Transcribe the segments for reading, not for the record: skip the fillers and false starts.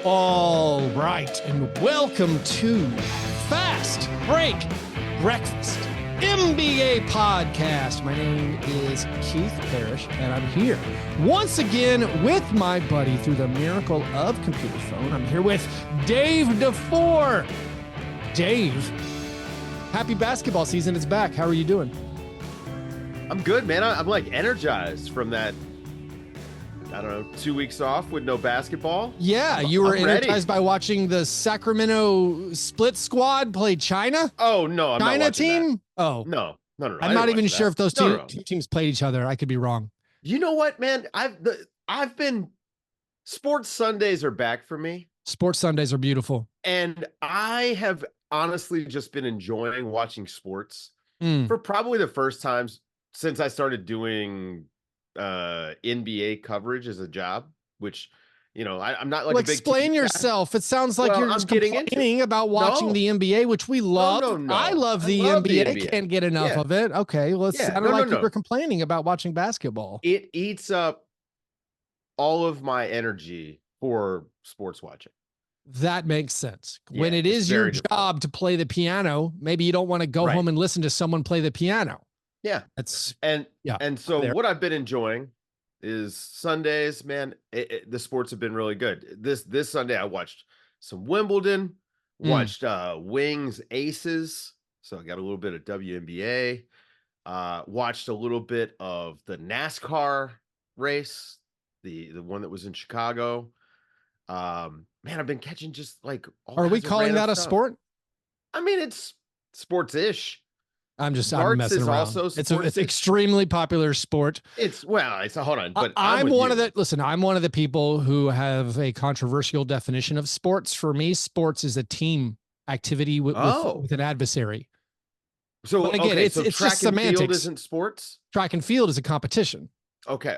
All right, and welcome to Fast Break Breakfast, NBA podcast. My name is Keith Parrish, and I'm here once again with my buddy through the miracle of computer phone. I'm here with Dave DeFore. Dave, happy basketball season. It's back. How are you doing? I'm good, man. I'm like energized from that, I don't know, 2 weeks off with no basketball. Yeah, you were energized by watching the Sacramento Split Squad play China? Oh, no, I'm China not watching team? that. Oh. No. I'm not even sure if those two teams played each other. I could be wrong. You know what, man? I've been sports Sundays are back for me. Sports Sundays are beautiful. And I have honestly just been enjoying watching sports for probably the first time since I started doing NBA coverage as a job, which, you know, I'm not like a big explain yourself. It sounds like you're just complaining about watching the NBA, which we love. No. I love the NBA. Can't get enough of it. Okay, well, it sounded like you were complaining about watching basketball. It eats up all of my energy for sports watching. That makes sense. When it is your job to play the piano, maybe you don't want to go home and listen to someone play the piano. Yeah. And so what I've been enjoying is Sundays, man, the sports have been really good. This Sunday I watched some Wimbledon, watched Wings Aces. So I got a little bit of WNBA, watched a little bit of the NASCAR race, the one that was in Chicago. Man, I've been catching just like all Are we calling that a sport? I mean, it's sports-ish. I'm messing around. It's an extremely popular sport. Hold on, but I'm one of the people who have a controversial definition of sports. For me, sports is a team activity with an adversary. So but again, it's track just and semantics. Field isn't sports. Track and field is a competition. Okay,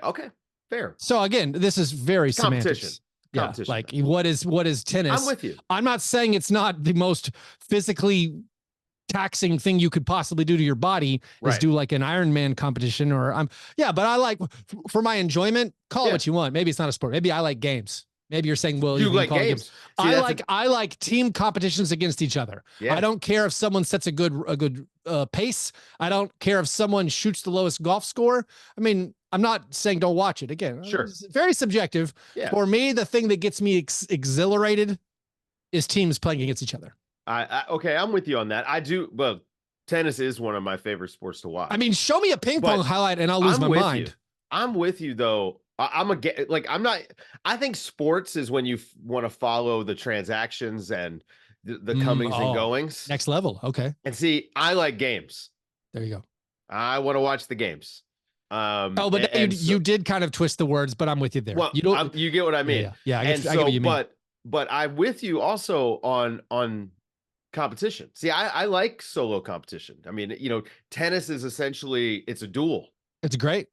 fair. So again, this is very semantics. Competition. Like what is tennis? I'm with you. I'm not saying it's not the most physically taxing thing you could possibly do to your body is do like an Ironman competition but I like for my enjoyment, call it what you want. Maybe it's not a sport. Maybe I like games. Maybe you're saying, well, you like games. I like team competitions against each other. Yeah. I don't care if someone sets a good pace. I don't care if someone shoots the lowest golf score. I mean, I'm not saying don't watch it. Again, it's very subjective. Yeah. For me, the thing that gets me exhilarated is teams playing against each other. I'm with you on that. I do. Well, tennis is one of my favorite sports to watch. I mean, show me a ping pong highlight and I'll lose my mind. I'm with you though. I think sports is when you want to follow the transactions and the comings and goings. Next level. Okay. And see, I like games. There you go. I want to watch the games. You did kind of twist the words, but I'm with you there. Well, you get what I mean. Yeah. I get what you mean. But I'm with you also on competition. See, I like solo competition. I mean, you know, tennis is essentially, it's a duel. It's great.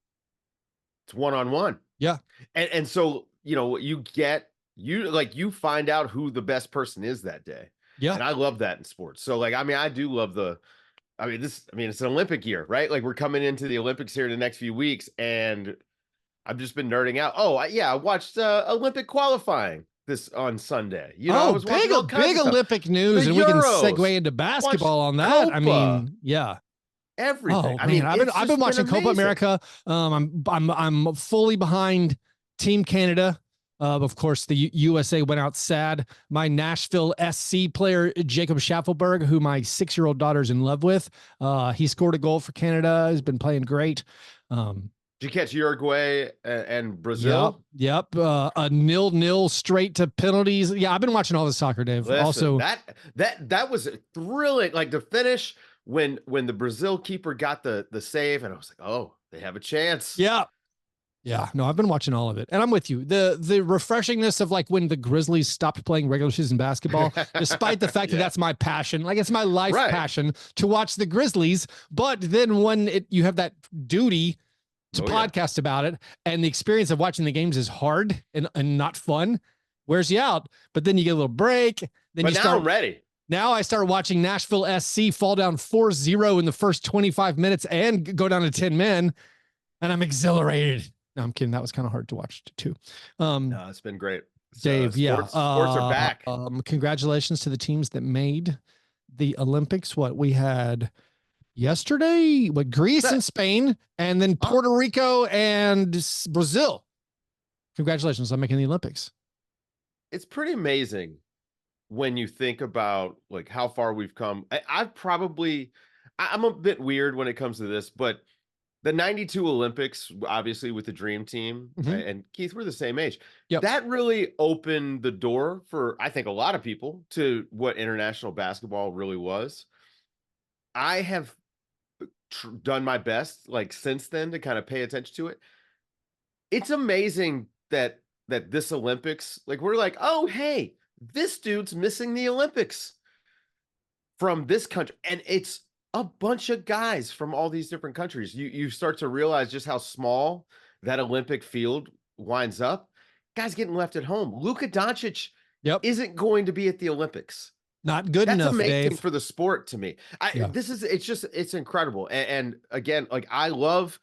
It's one-on-one. Yeah. And so, you know, you find out who the best person is that day. Yeah. And I love that in sports. So like, I mean, I do love it's an Olympic year, right? Like we're coming into the Olympics here in the next few weeks and I've just been nerding out. I watched Olympic qualifying this on Sunday. You know, I was big Olympic news, and we can segue into basketball on that. Copa. I mean, yeah, everything. I've been watching Copa America. I'm fully behind Team Canada. Of course, the USA went out sad. My Nashville SC player, Jacob Schaffelberg, who my 6-year-old daughter's in love with, he scored a goal for Canada. He's been playing great. Did you catch Uruguay and Brazil? Yep. A 0-0 straight to penalties. Yeah, I've been watching all the soccer, Dave. Listen, also, that was thrilling. Like the finish when the Brazil keeper got the save, and I was like, oh, they have a chance. Yeah. Yeah, no, I've been watching all of it, and I'm with you. The refreshingness of like when the Grizzlies stopped playing regular season basketball, despite the fact that that's my passion, like it's my life passion to watch the Grizzlies. But then when you have that duty to podcast about it, and the experience of watching the games is hard and not fun, wears you out. But then you get a little break. Then I'm ready. Now I start watching Nashville SC fall down 4-0 in the first 25 minutes and go down to 10 men, and I'm exhilarated. No, I'm kidding. That was kind of hard to watch too. No, it's been great. Dave, sports are back. Congratulations to the teams that made the Olympics. What we had yesterday, Greece and Spain, and then Puerto Rico and Brazil. Congratulations on making the Olympics. It's pretty amazing when you think about like how far we've come. I'm a bit weird when it comes to this, but the 92 Olympics, obviously with the dream team, and Keith, we're the same age. Yep. That really opened the door for, I think, a lot of people to what international basketball really was. I have done my best like since then to kind of pay attention to it. It's amazing that this Olympics, like we're like, oh, hey, this dude's missing the Olympics from this country. And it's a bunch of guys from all these different countries. You start to realize just how small that Olympic field winds up. Guys getting left at home. Luka Doncic isn't going to be at the Olympics. Not good enough, amazing Dave. For the sport to me. It's incredible. And again, like I love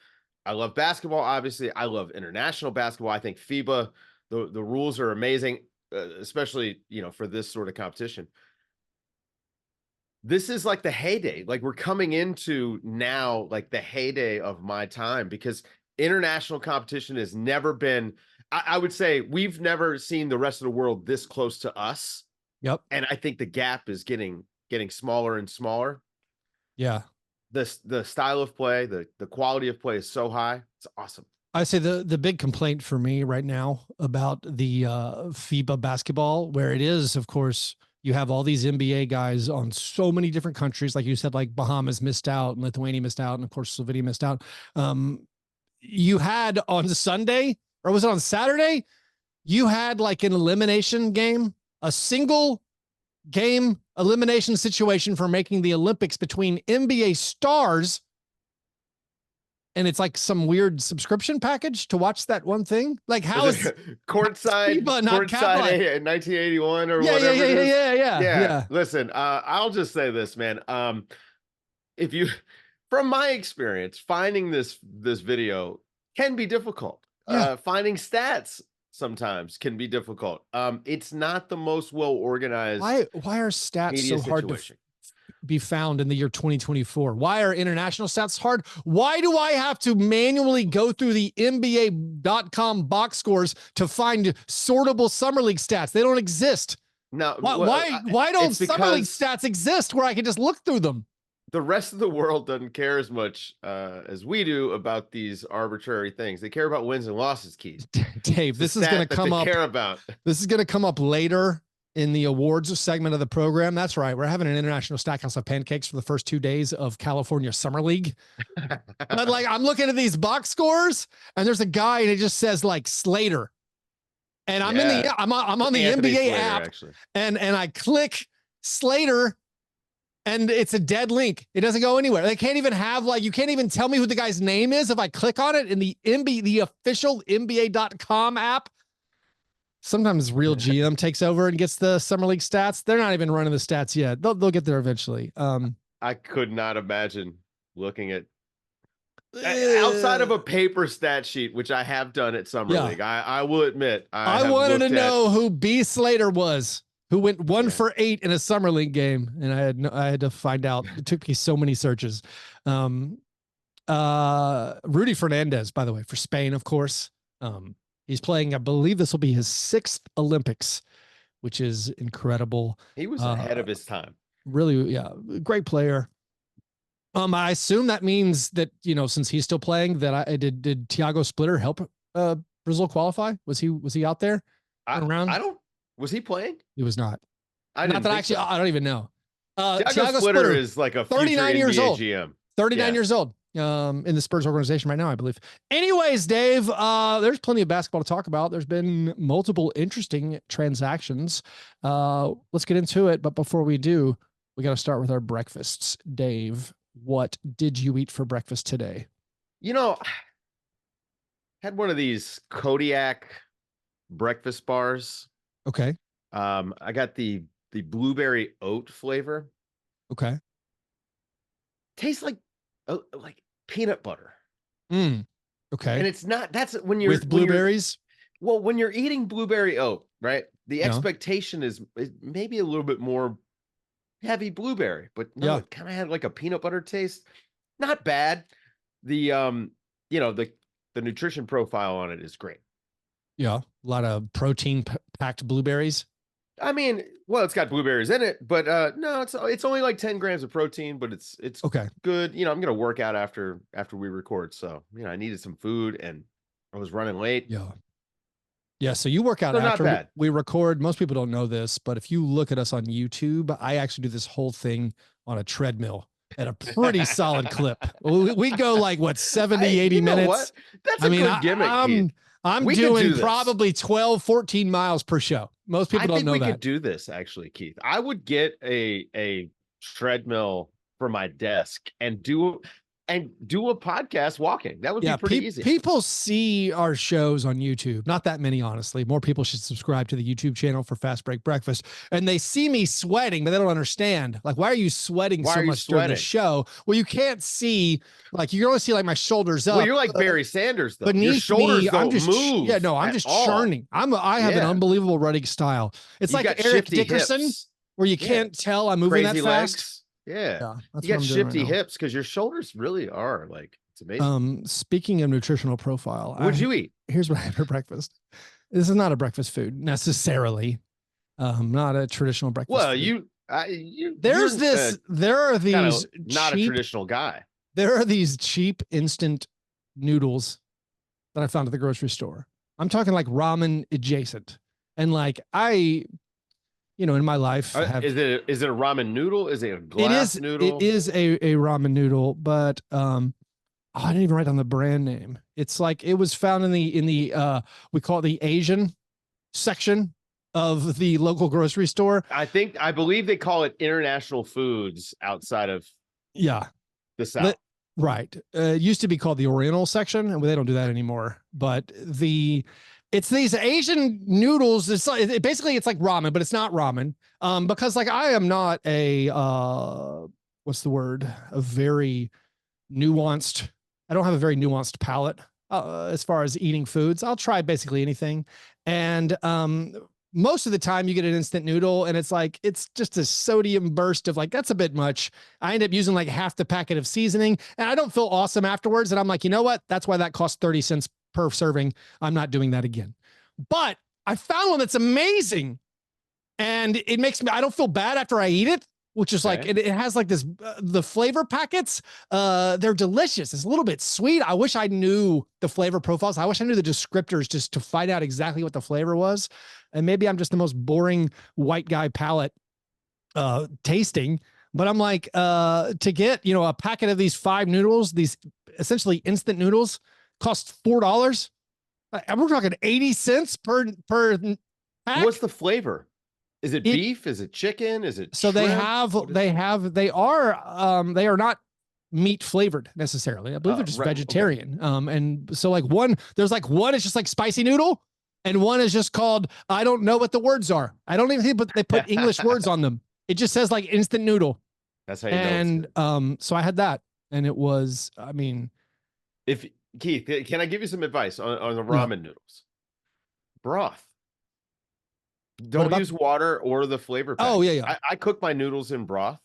basketball. Obviously, I love international basketball. I think FIBA, the rules are amazing, especially, for this sort of competition. This is like the heyday. Like we're coming into now like the heyday of my time, because international competition has never been, I would say we've never seen the rest of the world this close to us. Yep. And I think the gap is getting smaller and smaller. Yeah. The style of play, the quality of play is so high. It's awesome. I say the big complaint for me right now about the FIBA basketball, where it is, of course, you have all these NBA guys on so many different countries. Like you said, like Bahamas missed out and Lithuania missed out. And of course, Slovenia missed out. You had on Sunday, or was it on Saturday? You had like an elimination game, a single game elimination situation for making the Olympics between NBA stars. And it's like some weird subscription package to watch that one thing. Like how is courtside in 1981 or whatever? Yeah. Listen, I'll just say this, man. If you, from my experience, finding this video can be difficult. Finding stats sometimes can be difficult. It's not the most well organized. Why are stats so hard to be found in the year 2024? Why are international stats hard? Why do I have to manually go through the NBA.com box scores to find sortable summer league stats? They don't exist. No. Why don't summer league stats exist where I can just look through them? The rest of the world doesn't care as much as we do about these arbitrary things. They care about wins and losses, Keith. Dave, this is going to come up. This is going to come up later in the awards segment of the program. That's right. We're having an international stackhouse of pancakes for the first 2 days of California Summer League. But like, I'm looking at these box scores and there's a guy and it just says like Slater. And I'm I'm on the Anthony NBA Slater, app actually. And I click Slater and it's a dead link. It doesn't go anywhere. They can't even have like, you can't even tell me who the guy's name is if I click on it in the official NBA.com app. Sometimes Real GM takes over and gets the summer league stats. They're not even running the stats yet. They'll get there eventually. I could not imagine looking at outside of a paper stat sheet, which I have done at Summer League. I will admit, I wanted to know who B Slater was, who went 1 for 8 in a Summer League game, and I had to find out. It took me so many searches. Rudy Fernandez, by the way, for Spain, of course. He's playing, I believe this will be his 6th Olympics, which is incredible. He was ahead of his time. Really, great player. I assume that means that, since he's still playing, that did Thiago Splitter help Brazil qualify? Was he out there around? Was he playing? He was not. I don't even know. Thiago Splitter is like a 39 years old. GM. 39 years old. In the Spurs organization right now, I believe. Anyways, Dave, there's plenty of basketball to talk about. There's been multiple interesting transactions. Let's get into it. But before we do, we got to start with our breakfasts. Dave, what did you eat for breakfast today? Had one of these Kodiak breakfast bars. Okay. I got the blueberry oat flavor. Okay. Tastes like peanut butter. Okay. And it's not, that's when you're with blueberries. Well, when you're eating blueberry oat, right? The expectation is maybe a little bit more heavy blueberry, but no, it kind of had like a peanut butter taste. Not bad. The the nutrition profile on it is great. Yeah, a lot of protein packed blueberries. I mean, well, it's got blueberries in it, but no, it's only like 10 grams of protein, but it's okay. Good. I'm gonna work out after we record, so I needed some food and I was running late. Yeah, so you work out after not bad. we record. Most people don't know this, but if you look at us on YouTube, I actually do this whole thing on a treadmill at a pretty solid clip. We go like, what, 70, 80 minutes? What? That's a good gimmick, I'm doing probably 12, 14 miles per show. Most people don't know that. We could do this, actually, Keith. I would get a treadmill for my desk and do a podcast walking. That would be pretty easy. People see our shows on YouTube. Not that many, honestly. More people should subscribe to the YouTube channel for Fastbreak Breakfast. And they see me sweating, but they don't understand. Like, why are you sweating so much during the show? Well, you can't see, like, you can only see like my shoulders up. Well, you're like Barry Sanders, though. Beneath your shoulders me, don't move. Yeah, no, I'm just churning. I have an unbelievable running style. It's like Eric Dickerson, hips. Where you can't tell I'm moving that fast. Legs. Yeah, you got shifty hips because your shoulders really are like, it's amazing. Speaking of nutritional profile, what'd you eat? Here's what I had for breakfast. This is not a breakfast food necessarily. Not a traditional breakfast. Well, food. There are these not a traditional guy. There are these cheap instant noodles that I found at the grocery store. I'm talking like ramen adjacent, and like in my life, is it a ramen noodle? Is it a glass noodle? It is a ramen noodle, but I didn't even write down the brand name. It's like it was found in the we call it the Asian section of the local grocery store. I believe they call it international foods outside of the South. Right. It used to be called the Oriental section, and they don't do that anymore. But it's these Asian noodles. It's like ramen, but it's not ramen. Because like I am not a what's the word? A very nuanced. I don't have a very nuanced palate as far as eating foods. I'll try basically anything, and most of the time you get an instant noodle, and it's just a sodium burst of like, that's a bit much. I end up using like half the packet of seasoning, and I don't feel awesome afterwards. And I'm like, you know what? That's why that costs 30 cents per serving. I'm not doing that again. But I found one that's amazing, and it makes me, I don't feel bad after I eat it, which is like, it has like this, the flavor packets, they're delicious. It's a little bit sweet. I wish I knew the flavor profiles. I wish I knew the descriptors just to find out exactly what the flavor was. And maybe I'm just the most boring white guy palate tasting, but I'm like, to get, a packet of these 5 noodles, these essentially instant noodles, cost $4. We're talking 80 cents per pack. What's the flavor? Is it beef? Is it chicken? Is it so shrimp? they are not meat flavored necessarily. I believe they're just vegetarian. Okay. And so like there's one is just like spicy noodle, and one is just called, I don't know what the words are. I don't even think, but they put English words on them. It just says like instant noodle. That's how you know. So I had that, and it was, I mean, if Keith, can I give you some advice on the ramen noodles? Broth. Don't use water or the flavor pack. Oh, yeah. I cook my noodles in broth.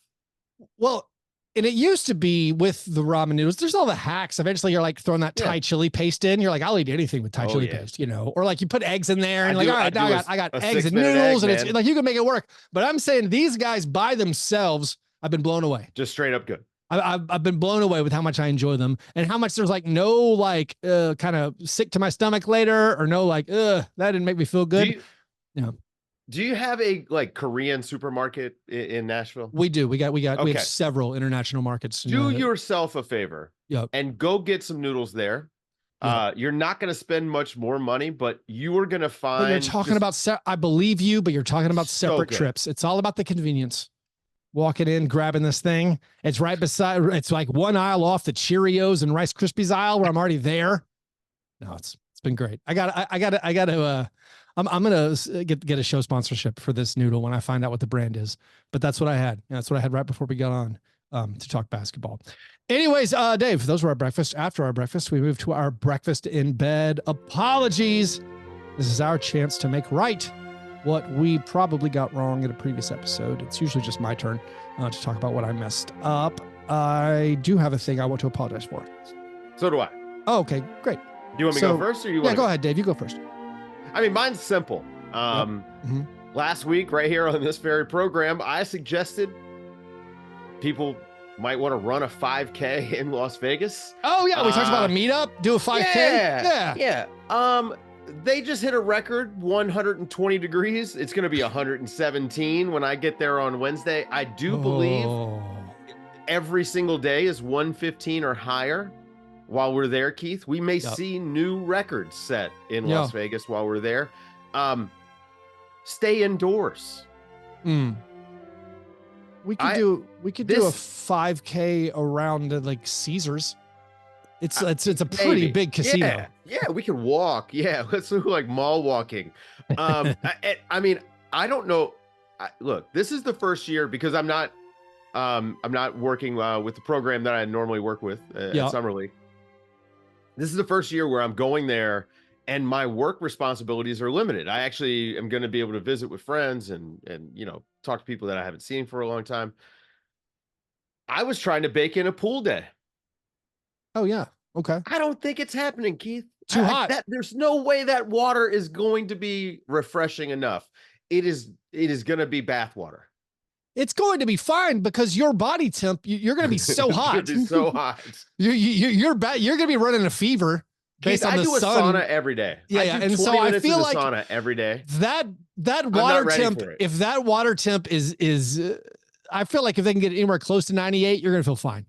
Well, and it used to be with the ramen noodles, there's all the hacks. Eventually you're like throwing that Thai chili paste in. You're like, I'll eat anything with Thai chili paste, or like you put eggs in there and all right, now I got eggs and noodles, and it's like, you can make it work. But I'm saying these guys by themselves, I've been blown away. Just straight up good. I've been blown away with how much I enjoy them, and how much there's like no like kind of sick to my stomach later, or no like that didn't make me feel good. Do you have a like Korean supermarket in Nashville? We do. We have several international markets. Do yourself a favor and go get some noodles there. You're not going to spend much more money, but you are going to find. But you're talking about. I believe you, but you're talking about separate trips. It's all about the convenience. Walking in, grabbing this thing. It's right beside. It's like one aisle off the Cheerios and Rice Krispies aisle where I'm already there. No, it's been great. I got to. I'm gonna get a show sponsorship for this noodle when I find out what the brand is. But that's what I had. That's what I had right before we got on to talk basketball. Anyways, Dave, those were our breakfast. After our breakfast, we moved to our breakfast in bed. Apologies. This is our chance to make right what we probably got wrong in a previous episode. It's usually just my turn to talk about what I messed up. I do have a thing I want to apologize for. So do I. Oh, okay, great. Do you want me to go first, or you want? Yeah, go ahead, Dave. You go first. I mean, mine's simple. Last week, right here on this very program, I suggested people might want to run a 5K in Las Vegas. Oh yeah, we talked about a meetup, do a 5K. Yeah. They just hit a record 120 degrees. It's going to be 117 when I get there on Wednesday. I do believe every single day is 115 or higher while we're there, Keith. We may see new records set in Las Vegas while we're there. Stay indoors. We could do a 5K around like Caesars. It's a pretty big casino. Yeah, we can walk. Yeah, let's do like mall walking. I mean, I don't know. Look, this is the first year because I'm not working with the program that I normally work with at Summer League. This is the first year where I'm going there and my work responsibilities are limited. I actually am going to be able to visit with friends and talk to people that I haven't seen for a long time. I was trying to bake in a pool day. Oh yeah. Okay. I don't think it's happening, Keith. Too hot. There's no way that water is going to be refreshing enough. It is going to be bath water. It's going to be fine because your body temp, you're going to be so hot. It's going to be so hot. You're going to be running a fever based on the sun. I do a sauna every day. Yeah. And so I feel like sauna every day. That water temp, if that water temp is I feel like if they can get anywhere close to 98, you're going to feel fine.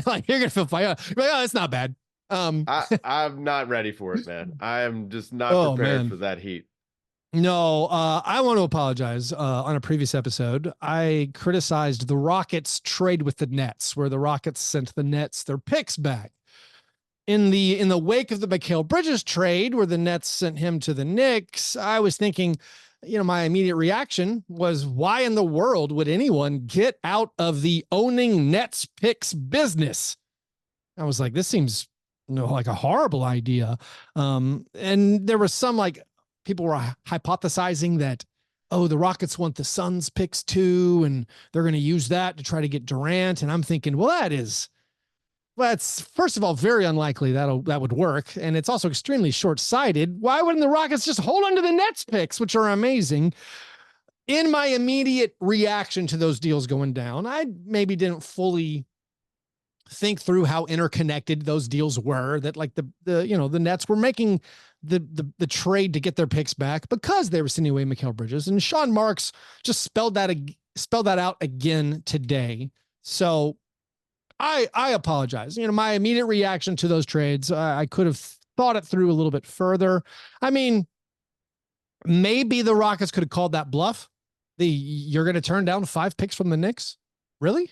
Like you're going to feel fine. You're like, oh, it's not bad. I'm not ready for it, man. I am just not prepared for that heat. No, I want to apologize. On a previous episode, I criticized the Rockets trade with the Nets, where the Rockets sent the Nets their picks back. In the wake of the Mikal Bridges trade, where the Nets sent him to the Knicks, I was thinking, my immediate reaction was, why in the world would anyone get out of the owning Nets picks business? I was like, this seems like a horrible idea. And there was some people were hypothesizing that, the Rockets want the Suns picks too, and they're going to use that to try to get Durant. And I'm thinking, well, that's first of all very unlikely that would work, and it's also extremely short-sighted. Why wouldn't the Rockets just hold on to the Nets picks, which are amazing? In my immediate reaction to those deals going down, I maybe didn't fully think through how interconnected those deals were. That the Nets were making the trade to get their picks back because they were sending away Mikal Bridges, and Sean Marks just spelled that out again today. So I apologize. My immediate reaction to those trades, I could have thought it through a little bit further. I mean, maybe the Rockets could have called that bluff. You're going to turn down 5 picks from the Knicks? Really?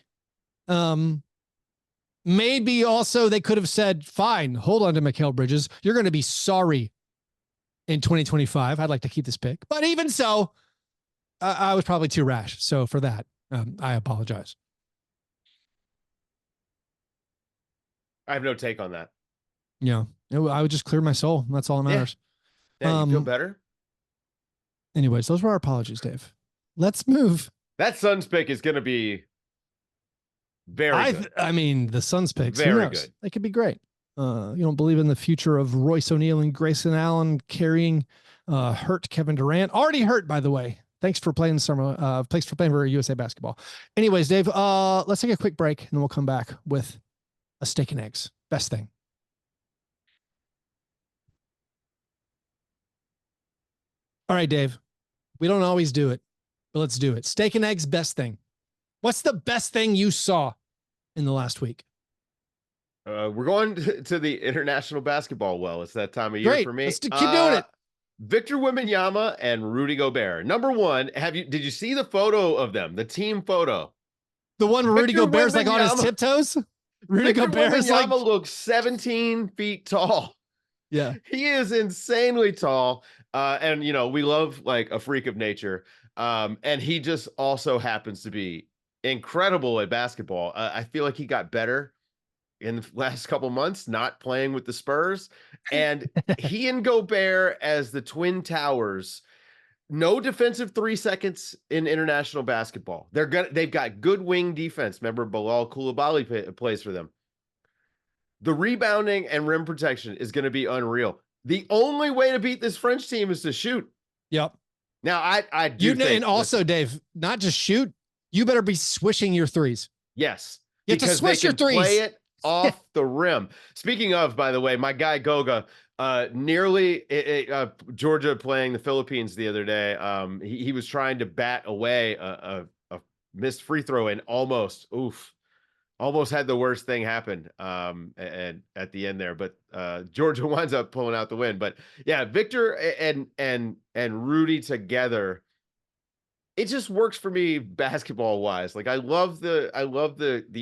Maybe also they could have said, fine, hold on to Mikal Bridges. You're going to be sorry in 2025. I'd like to keep this pick. But even so, I was probably too rash. So for that, I apologize. I have no take on that. Yeah. I would just clear my soul. That's all that matters. Yeah, you feel better? Anyways, those were our apologies, Dave. Let's move. That Suns pick is going to be very good. I mean, the Suns picks, very good. They could be great. You don't believe in the future of Royce O'Neal and Grayson Allen carrying hurt Kevin Durant. Already hurt, by the way. Thanks for playing thanks for playing for USA basketball. Anyways, Dave, let's take a quick break and then we'll come back with a steak and eggs. Best thing. All right, Dave. We don't always do it, but let's do it. Steak and eggs, best thing. What's the best thing you saw in the last week? We're going to the international basketball. Well, it's that time of year for me. Let's keep doing it. Victor Wembanyama and Rudy Gobert. Number one, did you see the photo of them? The team photo. The one where Rudy Gobert's on his tiptoes? Rudy Gobert's looks 17 feet tall. Yeah. He is insanely tall. And we love a freak of nature. And he just also happens to be incredible at basketball. I feel like he got better in the last couple months, not playing with the Spurs, and he and Gobert as the twin towers. No defensive 3 seconds in international basketball. They've got good wing defense. Remember, Bilal Coulibaly plays for them. The rebounding and rim protection is going to be unreal. The only way to beat this French team is to shoot. Yep. Now I do think, and also, Dave, not just shoot. You better be swishing your threes. Yes, you have to swish your threes. Play it off the rim. Speaking of, by the way, my guy Goga. Georgia playing the Philippines the other day. He was trying to bat away a missed free throw and almost had the worst thing happen and at the end there. But Georgia winds up pulling out the win. But yeah, Victor and Rudy together, it just works for me basketball wise. Like I love the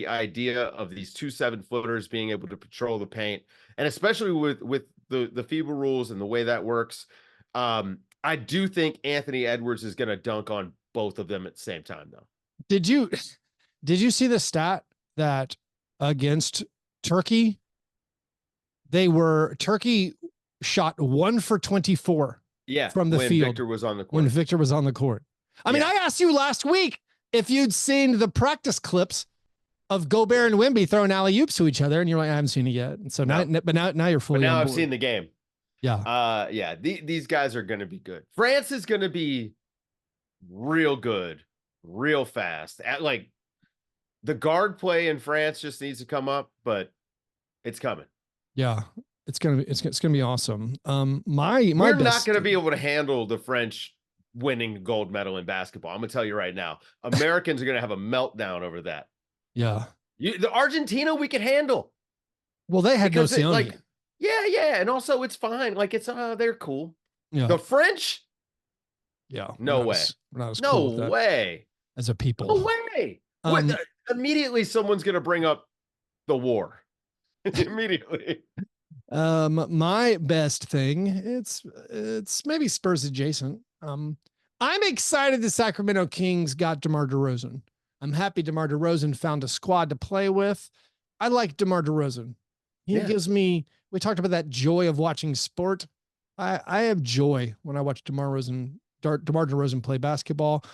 idea of these 2 7-footers being able to patrol the paint, and especially with the FIBA rules and the way that works. I do think Anthony Edwards is going to dunk on both of them at the same time, though. Did you see the stat that against Turkey, Turkey shot 1 for 24 from the field Victor was on the court. When Victor was on the court. I mean, I asked you last week if you'd seen the practice clips of Gobert and Wemby throwing alley-oops to each other, and you're like, I haven't seen it yet. And so now you're fully. But now on I've board. seen the game. Yeah. These guys are going to be good. France is going to be real good, real fast. Like the guard play in France just needs to come up, but it's coming. Yeah, it's gonna be awesome. We're not going to be able to handle the French winning the gold medal in basketball. I'm going to tell you right now, Americans are going to have a meltdown over that. Yeah. The Argentina we could handle. Well, they had no ceiling. Yeah. And also it's fine. Like they're cool. Yeah. The French? Yeah. No way. No way. As a people. No way. Immediately someone's going to bring up the war. Immediately. My best thing, it's maybe Spurs adjacent. I'm excited the Sacramento Kings got DeMar DeRozan. I'm happy DeMar DeRozan found a squad to play with. I like DeMar DeRozan. He gives me, we talked about that joy of watching sport. I have joy when I watch DeMar DeRozan play basketball.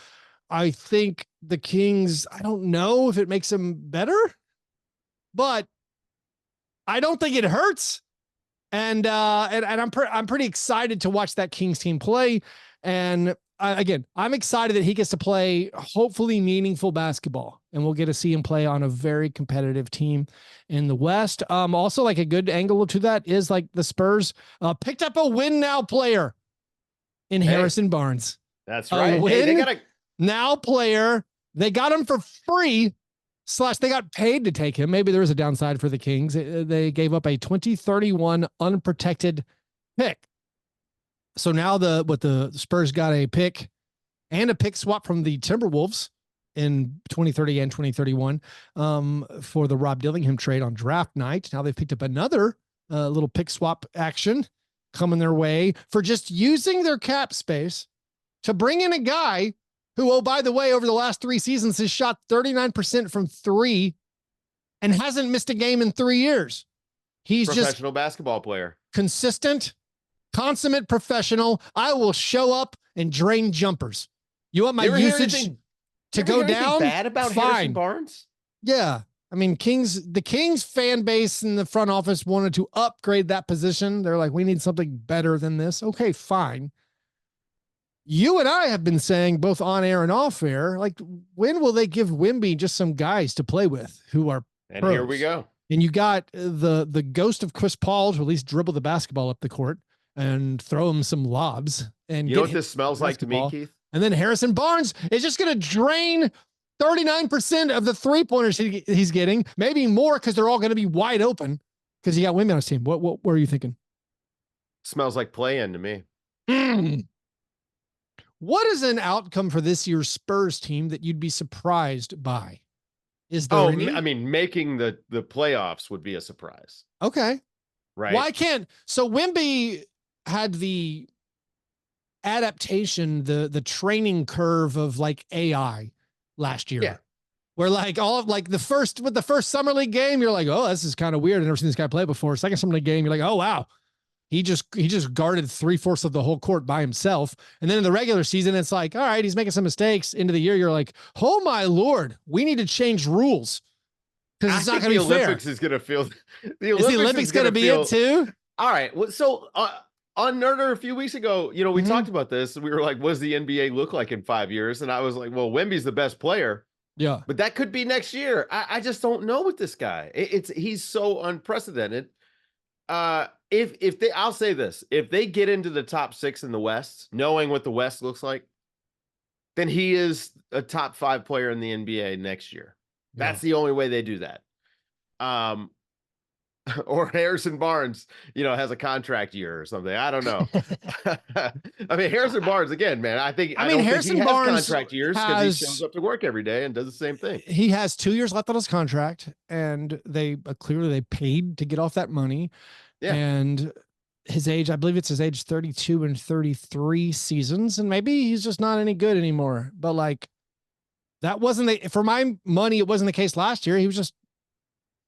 I think the Kings, I don't know if it makes them better, but I don't think it hurts. And I'm pretty excited to watch that Kings team play. And again, I'm excited that he gets to play hopefully meaningful basketball, and we'll get to see him play on a very competitive team in the West. Also, like a good angle to that is like the Spurs picked up a win now player in Harrison Barnes. That's right. They got a now player. They got him for free. / they got paid to take him. Maybe there was a downside for the Kings. They gave up a 2031 unprotected pick. So now the Spurs got a pick and a pick swap from the Timberwolves in 2030 and 2031 for the Rob Dillingham trade on draft night. Now they've picked up another little pick swap action coming their way for just using their cap space to bring in a guy who, oh, by the way, over the last 3 seasons has shot 39% from 3 and hasn't missed a game in 3 years. He's professional basketball player. Consistent, consummate professional. I will show up and drain jumpers. You want my usage to go down? Bad about Harrison Barnes? Yeah. I mean, the Kings fan base in the front office wanted to upgrade that position. They're like, we need something better than this. Okay, fine. You and I have been saying both on air and off air, like, when will they give Wemby just some guys to play with who are and pros? Here we go. And you got the ghost of Chris Paul to at least dribble the basketball up the court and throw him some lobs. And you know what this smells like to me, Keith? And then Harrison Barnes is just going to drain 39% of the 3-pointers he's getting, maybe more because they're all going to be wide open because he got Wemby on his team. What are you thinking? Smells like play-in to me. What is an outcome for this year's Spurs team that you'd be surprised by? Is there any? I mean, making the playoffs would be a surprise. Okay. Right. Why can't, so Wemby had the adaptation, the training curve of like AI last year. Yeah. Where like all of like the first summer league game, you're like, oh, this is kind of weird. I've never seen this guy play before. Second summer league game, you're like, oh wow, he just guarded 3/4 of the whole court by himself. And then in the regular season, it's like, all right, he's making some mistakes. Into the year, you're like, oh my Lord, we need to change rules because it's not going to be fair. Olympics is going to feel. The Olympics going to be it too? All right. Well, so on Nerder a few weeks ago, we talked about this. We were like, what does the NBA look like in 5 years? And I was like, well, Wemby's the best player. Yeah, but that could be next year. I just don't know with this guy. He's so unprecedented. If they, I'll say this, if they get into the top 6 in the West, knowing what the West looks like, then he is a top 5 player in the NBA next year. That's the only way they do that. Or Harrison Barnes, has a contract year or something. I don't know. I mean, Harrison Barnes, again, man, I don't Harrison think he Barnes has contract years because he shows up to work every day and does the same thing. He has 2 years left on his contract, and they clearly they paid to get off that money. Yeah. And his age, I believe it's his age 32 and 33 seasons, and maybe he's just not any good anymore. But like, that wasn't for my money, it wasn't the case last year. He was just,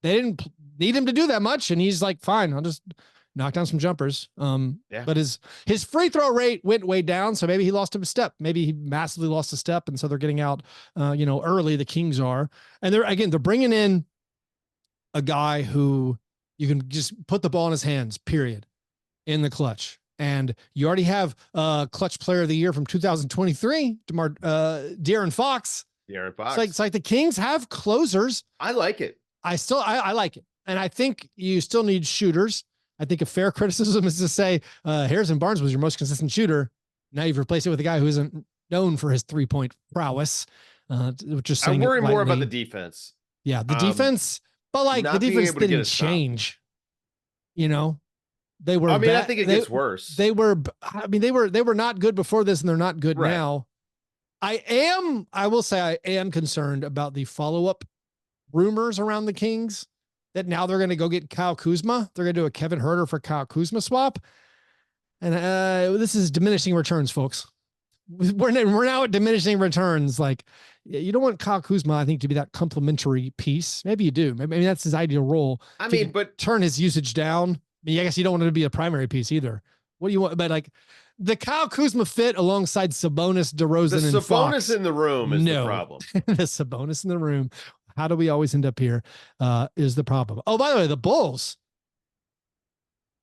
they didn't need him to do that much, and he's like, fine, I'll just knock down some jumpers. But his free throw rate went way down, so maybe he lost a step. Maybe he massively lost a step, and so they're getting out, early. The Kings are, and they're bringing in a guy who you can just put the ball in his hands, period, in the clutch. And you already have clutch player of the year from 2023, De'Aaron Fox. De'Aaron Fox. It's like the Kings have closers. I like it. I like it. And I think you still need shooters. I think a fair criticism is to say Harrison Barnes was your most consistent shooter. Now you've replaced it with a guy who isn't known for his 3-point prowess. Which is I worry more about the defense. Yeah, the defense. But like the defense didn't change. They were. I mean, I think it gets worse. They were not good before this, and they're not good now. I will say I am concerned about the follow-up rumors around the Kings that now they're going to go get Kyle Kuzma. They're going to do a Kevin Huerter for Kyle Kuzma swap. And this is diminishing returns, folks. We're now at diminishing returns. Like, you don't want Kyle Kuzma, I think, to be that complementary piece. Maybe you do. Maybe that's his ideal role. But turn his usage down. I guess you don't want him to be a primary piece either. What do you want? But like the Kyle Kuzma fit alongside Sabonis, DeRozan, and Fox. The Sabonis in the room is the problem. The Sabonis in the room. How do we always end up here? Is the problem. Oh, by the way, the Bulls.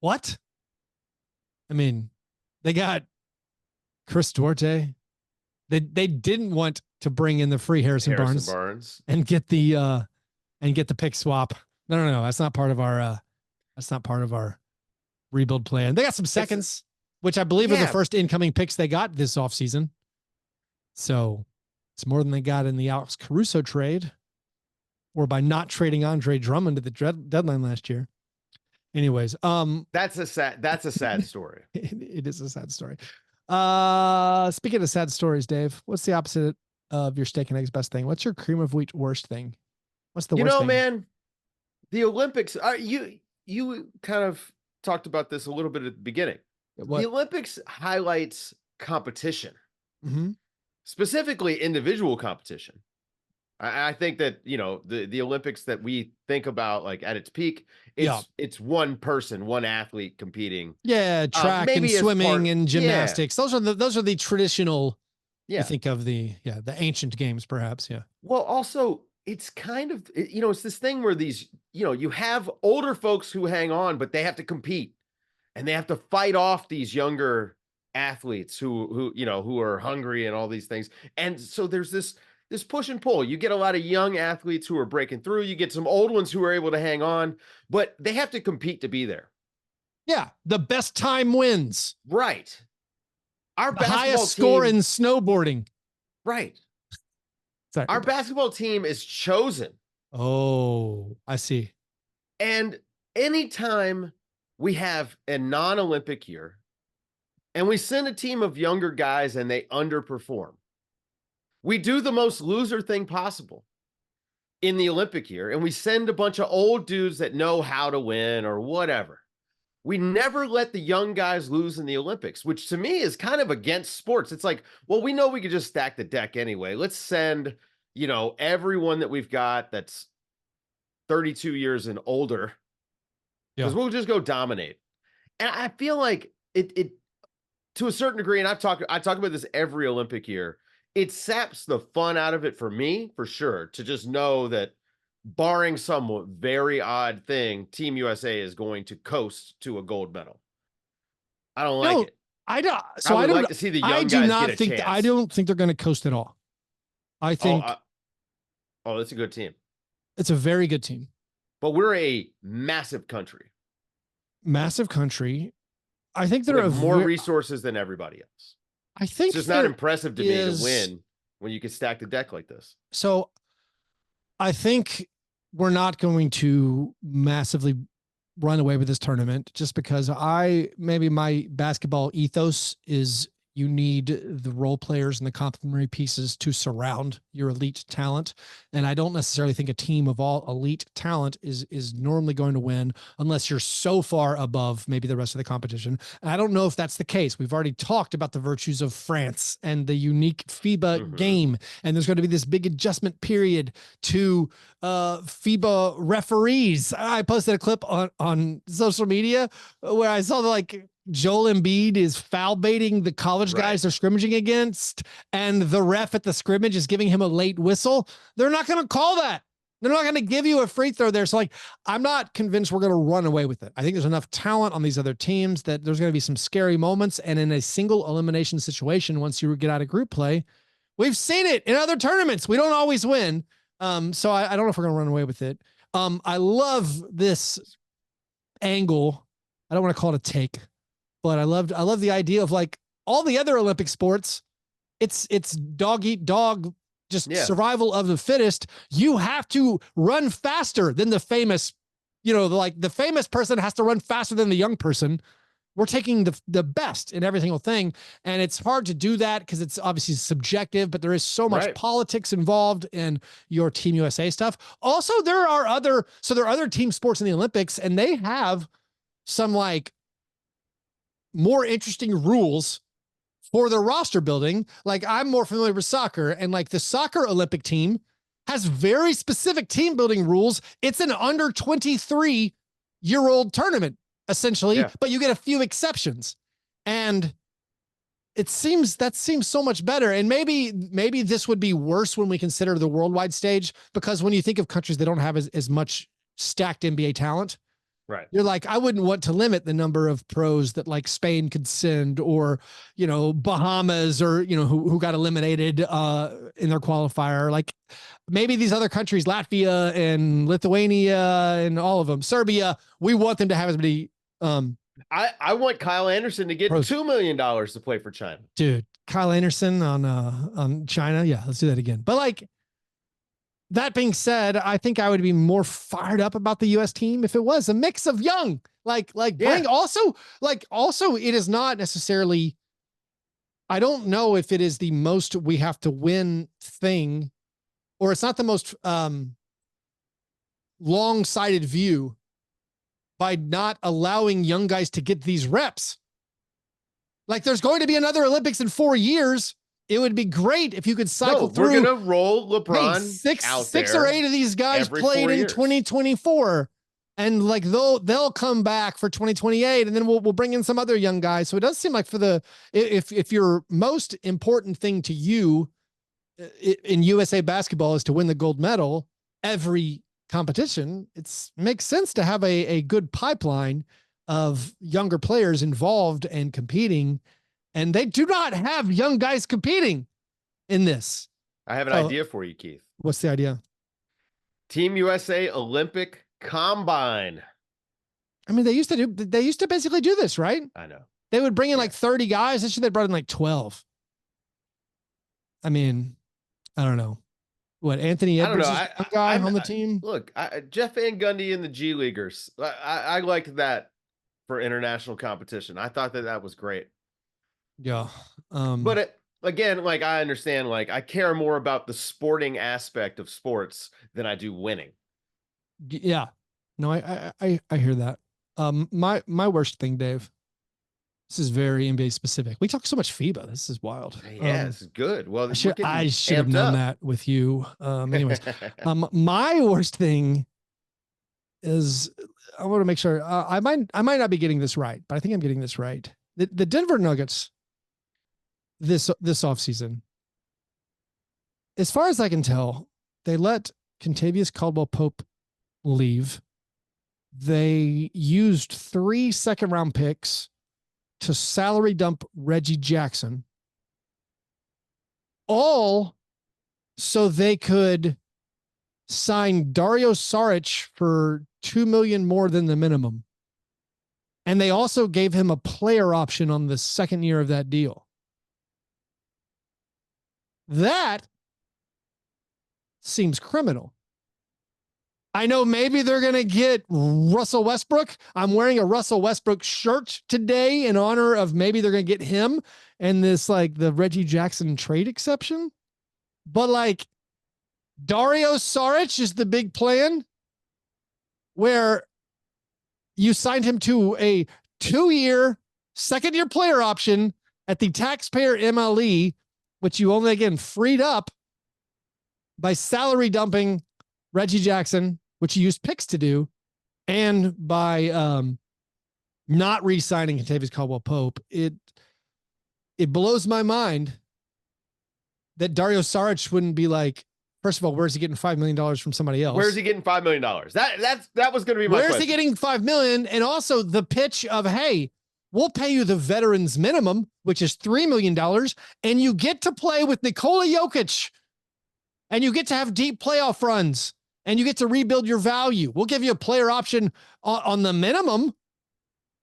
What? I mean, they got Chris Duarte. They didn't want to bring in the free Harrison Barnes and get the pick swap. No. That's not part of our rebuild plan. They got some seconds, which I believe are the first incoming picks they got this offseason. So it's more than they got in the Alex Caruso trade, or by not trading Andre Drummond at the deadline last year. Anyways, that's a sad story. It is a sad story. Speaking of sad stories, Dave, what's the opposite of your steak and eggs best thing? What's your cream of wheat worst thing? What's the worst thing? Man, the Olympics, you kind of talked about this a little bit at the beginning. What? The Olympics highlights competition, specifically individual competition. I think that, the Olympics that we think about, like at its peak, it's one person, one athlete competing. Yeah. Track and swimming and gymnastics. Yeah. Those are the traditional, you think of the ancient games, perhaps. Yeah. Well, also it's kind of, it's this thing where these, you have older folks who hang on, but they have to compete and they have to fight off these younger athletes who are hungry and all these things. And so there's this push and pull. You get a lot of young athletes who are breaking through. You get some old ones who are able to hang on, but they have to compete to be there. Yeah. The best time wins. Right. Our highest score in snowboarding. Right. Sorry. Our basketball team is chosen. Oh, I see. And anytime we have a non-Olympic year and we send a team of younger guys and they underperform, we do the most loser thing possible in the Olympic year, and we send a bunch of old dudes that know how to win or whatever. We never let the young guys lose in the Olympics, which to me is kind of against sports. It's like, well, we know we could just stack the deck anyway. Let's send, everyone that we've got that's 32 years and older, because we'll just go dominate. And I feel like it to a certain degree, and I talk about this every Olympic year, it saps the fun out of it for me, for sure, to just know that barring some very odd thing, Team USA is going to coast to a gold medal. I don't like it. I don't. So I would like to see the young guys get a chance. I don't think they're going to coast at all. I think. That's a good team. It's a very good team. But we're a massive country. Massive country. I think there are more resources than everybody else. I think it's just not impressive to me to win when you can stack the deck like this. So I think we're not going to massively run away with this tournament just because maybe my basketball ethos is you need the role players and the complementary pieces to surround your elite talent. And I don't necessarily think a team of all elite talent is normally going to win unless you're so far above maybe the rest of the competition. And I don't know if that's the case. We've already talked about the virtues of France and the unique FIBA game. And there's going to be this big adjustment period to FIBA referees. I posted a clip on social media where I saw Joel Embiid is foul baiting the college guys they're scrimmaging against, and the ref at the scrimmage is giving him a late whistle. They're not going to call that. They're not going to give you a free throw there. So I'm not convinced we're going to run away with it. I think there's enough talent on these other teams that there's going to be some scary moments. And in a single elimination situation, once you get out of group play, we've seen it in other tournaments. We don't always win. So I don't know if we're going to run away with it. I love this angle. I don't want to call it a take. But I love the idea of all the other Olympic sports. It's dog eat dog, just survival of the fittest. You have to run faster than the famous, the famous person has to run faster than the young person. We're taking the best in every single thing. And it's hard to do that because it's obviously subjective, but there is so much politics involved in your Team USA stuff. Also, there are other team sports in the Olympics, and they have some more interesting rules for the roster building. I'm more familiar with soccer, and the soccer Olympic team has very specific team building rules. It's an under 23-year-old tournament essentially, but you get a few exceptions. And that seems so much better. And maybe this would be worse when we consider the worldwide stage, because when you think of countries that don't have as much stacked NBA talent, right, you're I wouldn't want to limit the number of pros that Spain could send, or, Bahamas, or, who got eliminated in their qualifier. Maybe these other countries, Latvia and Lithuania and all of them, Serbia, we want them to have as many. I want Kyle Anderson to get pros. $2 million to play for China. Dude, Kyle Anderson on China. Yeah, let's do that again. But that being said, I think I would be more fired up about the U.S. team if it was a mix of young, bring also it is not necessarily, I don't know if it is the most we have to win thing, or it's not the most long-sighted view by not allowing young guys to get these reps. There's going to be another Olympics in 4 years. It would be great if you could cycle through. We're going to roll LeBron six or eight of these guys played in 2024. And they'll come back for 2028, and then we'll bring in some other young guys. So it does seem like if your most important thing to you in USA basketball is to win the gold medal every competition, it makes sense to have a good pipeline of younger players involved and competing. And they do not have young guys competing in this. I have an idea for you, Keith. What's the idea? Team USA Olympic Combine. I mean, they used to basically do this, right? I know. They would bring in 30 guys. This year they brought in 12. I mean, I don't know. What, Anthony Edwards is one guy on the team? Look, Jeff Van Gundy and the G Leaguers. I like that for international competition. I thought that was great. Yeah. But again, I understand, I care more about the sporting aspect of sports than I do winning. Yeah. No, I hear that. My worst thing, Dave, This is very NBA specific. We talk so much FIBA. This is wild. Yeah, this is good. Well, I should have known that with you. Anyways, my worst thing is I want to make sure I might not be getting this right, but I think I'm getting this right. The Denver Nuggets this offseason, as far as I can tell, they let Kentavious Caldwell-Pope leave. They used 3 second-round picks to salary dump Reggie Jackson, all so they could sign Dario Saric for $2 million more than the minimum. And they also gave him a player option on the second year of that deal. That seems criminal. I know maybe they're going to get Russell Westbrook. I'm wearing a Russell Westbrook shirt today in honor of maybe they're going to get him and this, like, the Reggie Jackson trade exception. But like, Dario Saric is the big plan, where you signed him to a 2-year, second-year player option at the taxpayer MLE, which you only, again, freed up by salary dumping Reggie Jackson, which you used picks to do, and by not re-signing Kentavious Caldwell-Pope. It blows my mind that Dario Saric wouldn't be like, first of all, where's he getting $5 million from somebody else? Where's he getting $5 million? That was going to be my question. Where's he getting $5 million? And also the pitch of, hey, we'll pay you the veterans minimum, which is $3 million, and you get to play with Nikola Jokic, and you get to have deep playoff runs, and you get to rebuild your value. We'll give you a player option on the minimum.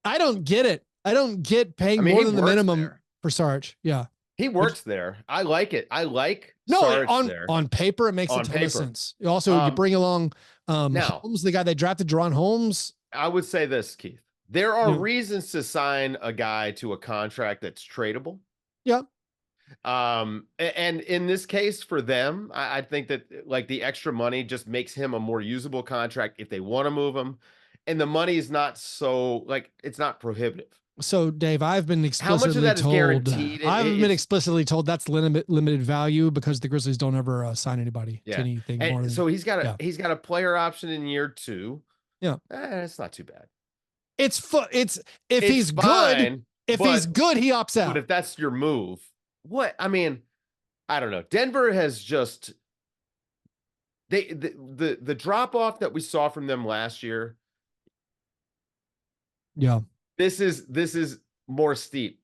I don't get it. I don't get paying more than the minimum for Saric. Yeah. He works there. I like it. I like Saric there. On paper, it makes a ton of sense. Also, you bring along Holmes, the guy they drafted, Jaron Holmes. I would say this, Keith. There are reasons to sign a guy to a contract that's tradable. Yeah. And in this case for them, I think that, like, the extra money just makes him a more usable contract if they want to move him. And the money is not so, like, it's not prohibitive. So, Dave, I've been explicitly how much of that told, is guaranteed? I've been explicitly told that's limited value because the Grizzlies don't ever sign anybody to anything more than. So he's got a player option in year 2. Yeah, it's not too bad. If he's fine, good, he's good, he opts out. But if that's your move, what? I mean, I don't know. Denver has just the drop off that we saw from them last year. Yeah. This is more steep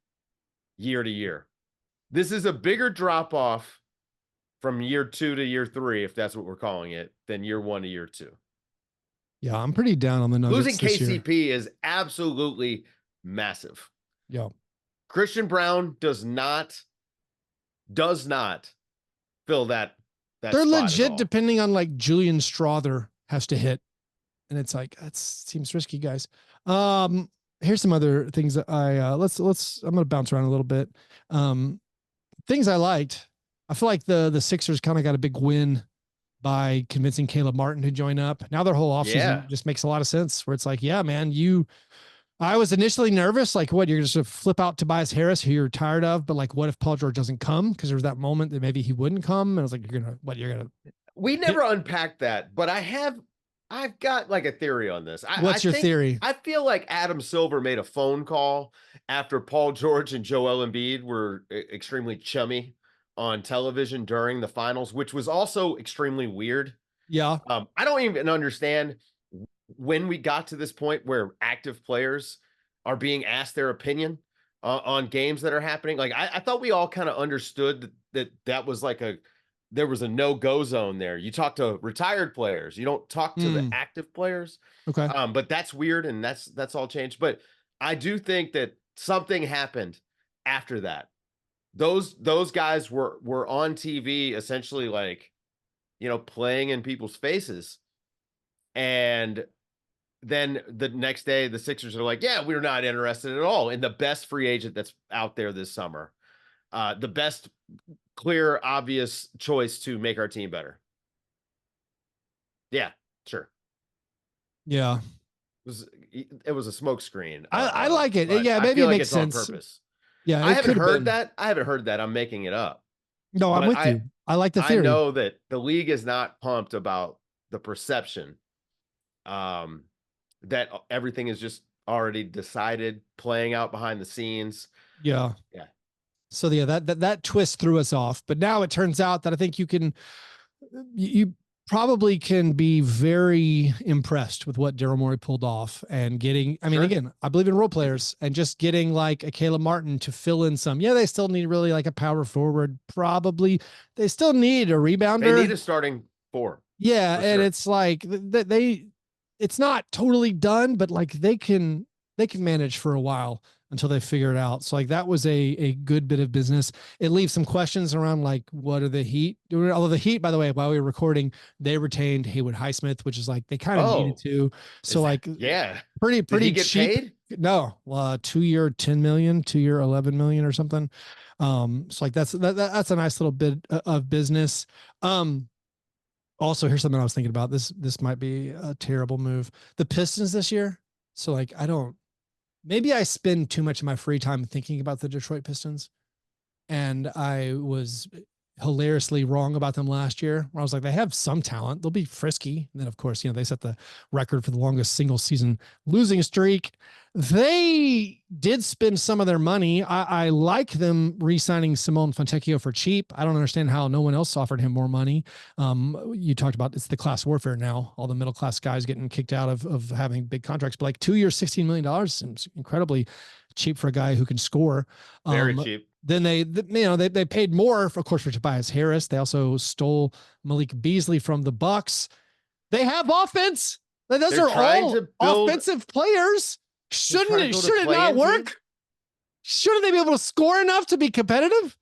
year to year. This is a bigger drop off from year 2 to year 3, if that's what we're calling it, than year 1 to year 2. Yeah, I'm pretty down on the Nuggets. Losing KCP is absolutely massive. Yeah. Christian Brown does not fill that they're legit, depending on, like, Julian Strawther has to hit. And it's like, that seems risky, guys. Here's some other things that I'm going to bounce around a little bit. Things I liked. I feel like the Sixers kind of got a big win by convincing Caleb Martin to join up. Now their whole offseason just makes a lot of sense, where it's like, yeah, man, I was initially nervous, like, what, you're just going to flip out Tobias Harris, who you're tired of, but, like, what if Paul George doesn't come? Because there was that moment that maybe he wouldn't come. And I was like, we never unpacked that, but I've got, like, a theory on this. What's your theory? I feel like Adam Silver made a phone call after Paul George and Joel Embiid were extremely chummy on television during the finals, which was also extremely weird. Yeah. I don't even understand when we got to this point where active players are being asked their opinion on games that are happening. Like, I thought we all kind of understood that was like there was a no-go zone there. You talk to retired players. You don't talk to the active players. Okay. But that's weird, and that's all changed. But I do think that something happened after that. Those guys were on TV essentially, like, playing in people's faces. And then the next day, the Sixers are like, yeah, we're not interested at all in the best free agent that's out there this summer. The best clear, obvious choice to make our team better. Yeah, sure. Yeah. It was a smoke screen. I like it. Yeah, I maybe feel it like makes it's sense. on purpose. Yeah, I haven't heard that. I haven't heard that. I'm making it up. No, I'm with you. I like the theory. I know that the league is not pumped about the perception that everything is just already decided, playing out behind the scenes. Yeah. Yeah. So yeah, that twist threw us off. But now it turns out that I think you probably can be very impressed with what Daryl Morey pulled off and getting, I mean, again, I believe in role players and just getting like a Caleb Martin to fill in some. Yeah, they still need really like a power forward. Probably they still need a rebounder. They need a starting 4. Yeah. And it's like it's not totally done, but like they can manage for a while until they figure it out. So like that was a good bit of business. It leaves some questions around like, what are the Heat doing? Although the Heat, by the way, while we were recording, they retained Haywood Highsmith, which is like, they kind of needed to. So like, pretty Did he get cheap. Paid? No, 2-year, 10 million, 2-year, 11 million or something. So like, that's a nice little bit of business. Also, here's something I was thinking about. This might be a terrible move. The Pistons this year. So like, maybe I spend too much of my free time thinking about the Detroit Pistons, and I was hilariously wrong about them last year, where I was like, they have some talent. They'll be frisky. And then of course, they set the record for the longest single season losing streak. They did spend some of their money. I like them re-signing Simone Fontecchio for cheap. I don't understand how no one else offered him more money. You talked about it's the class warfare now. All the middle class guys getting kicked out of having big contracts, but like 2 years, $16 million seems incredibly cheap for a guy who can score. Very cheap. Then they paid more, of course, for Tobias Harris. They also stole Malik Beasley from the Bucks. They have offense. Those are all offensive players. Shouldn't it not work? Team? Shouldn't they be able to score enough to be competitive?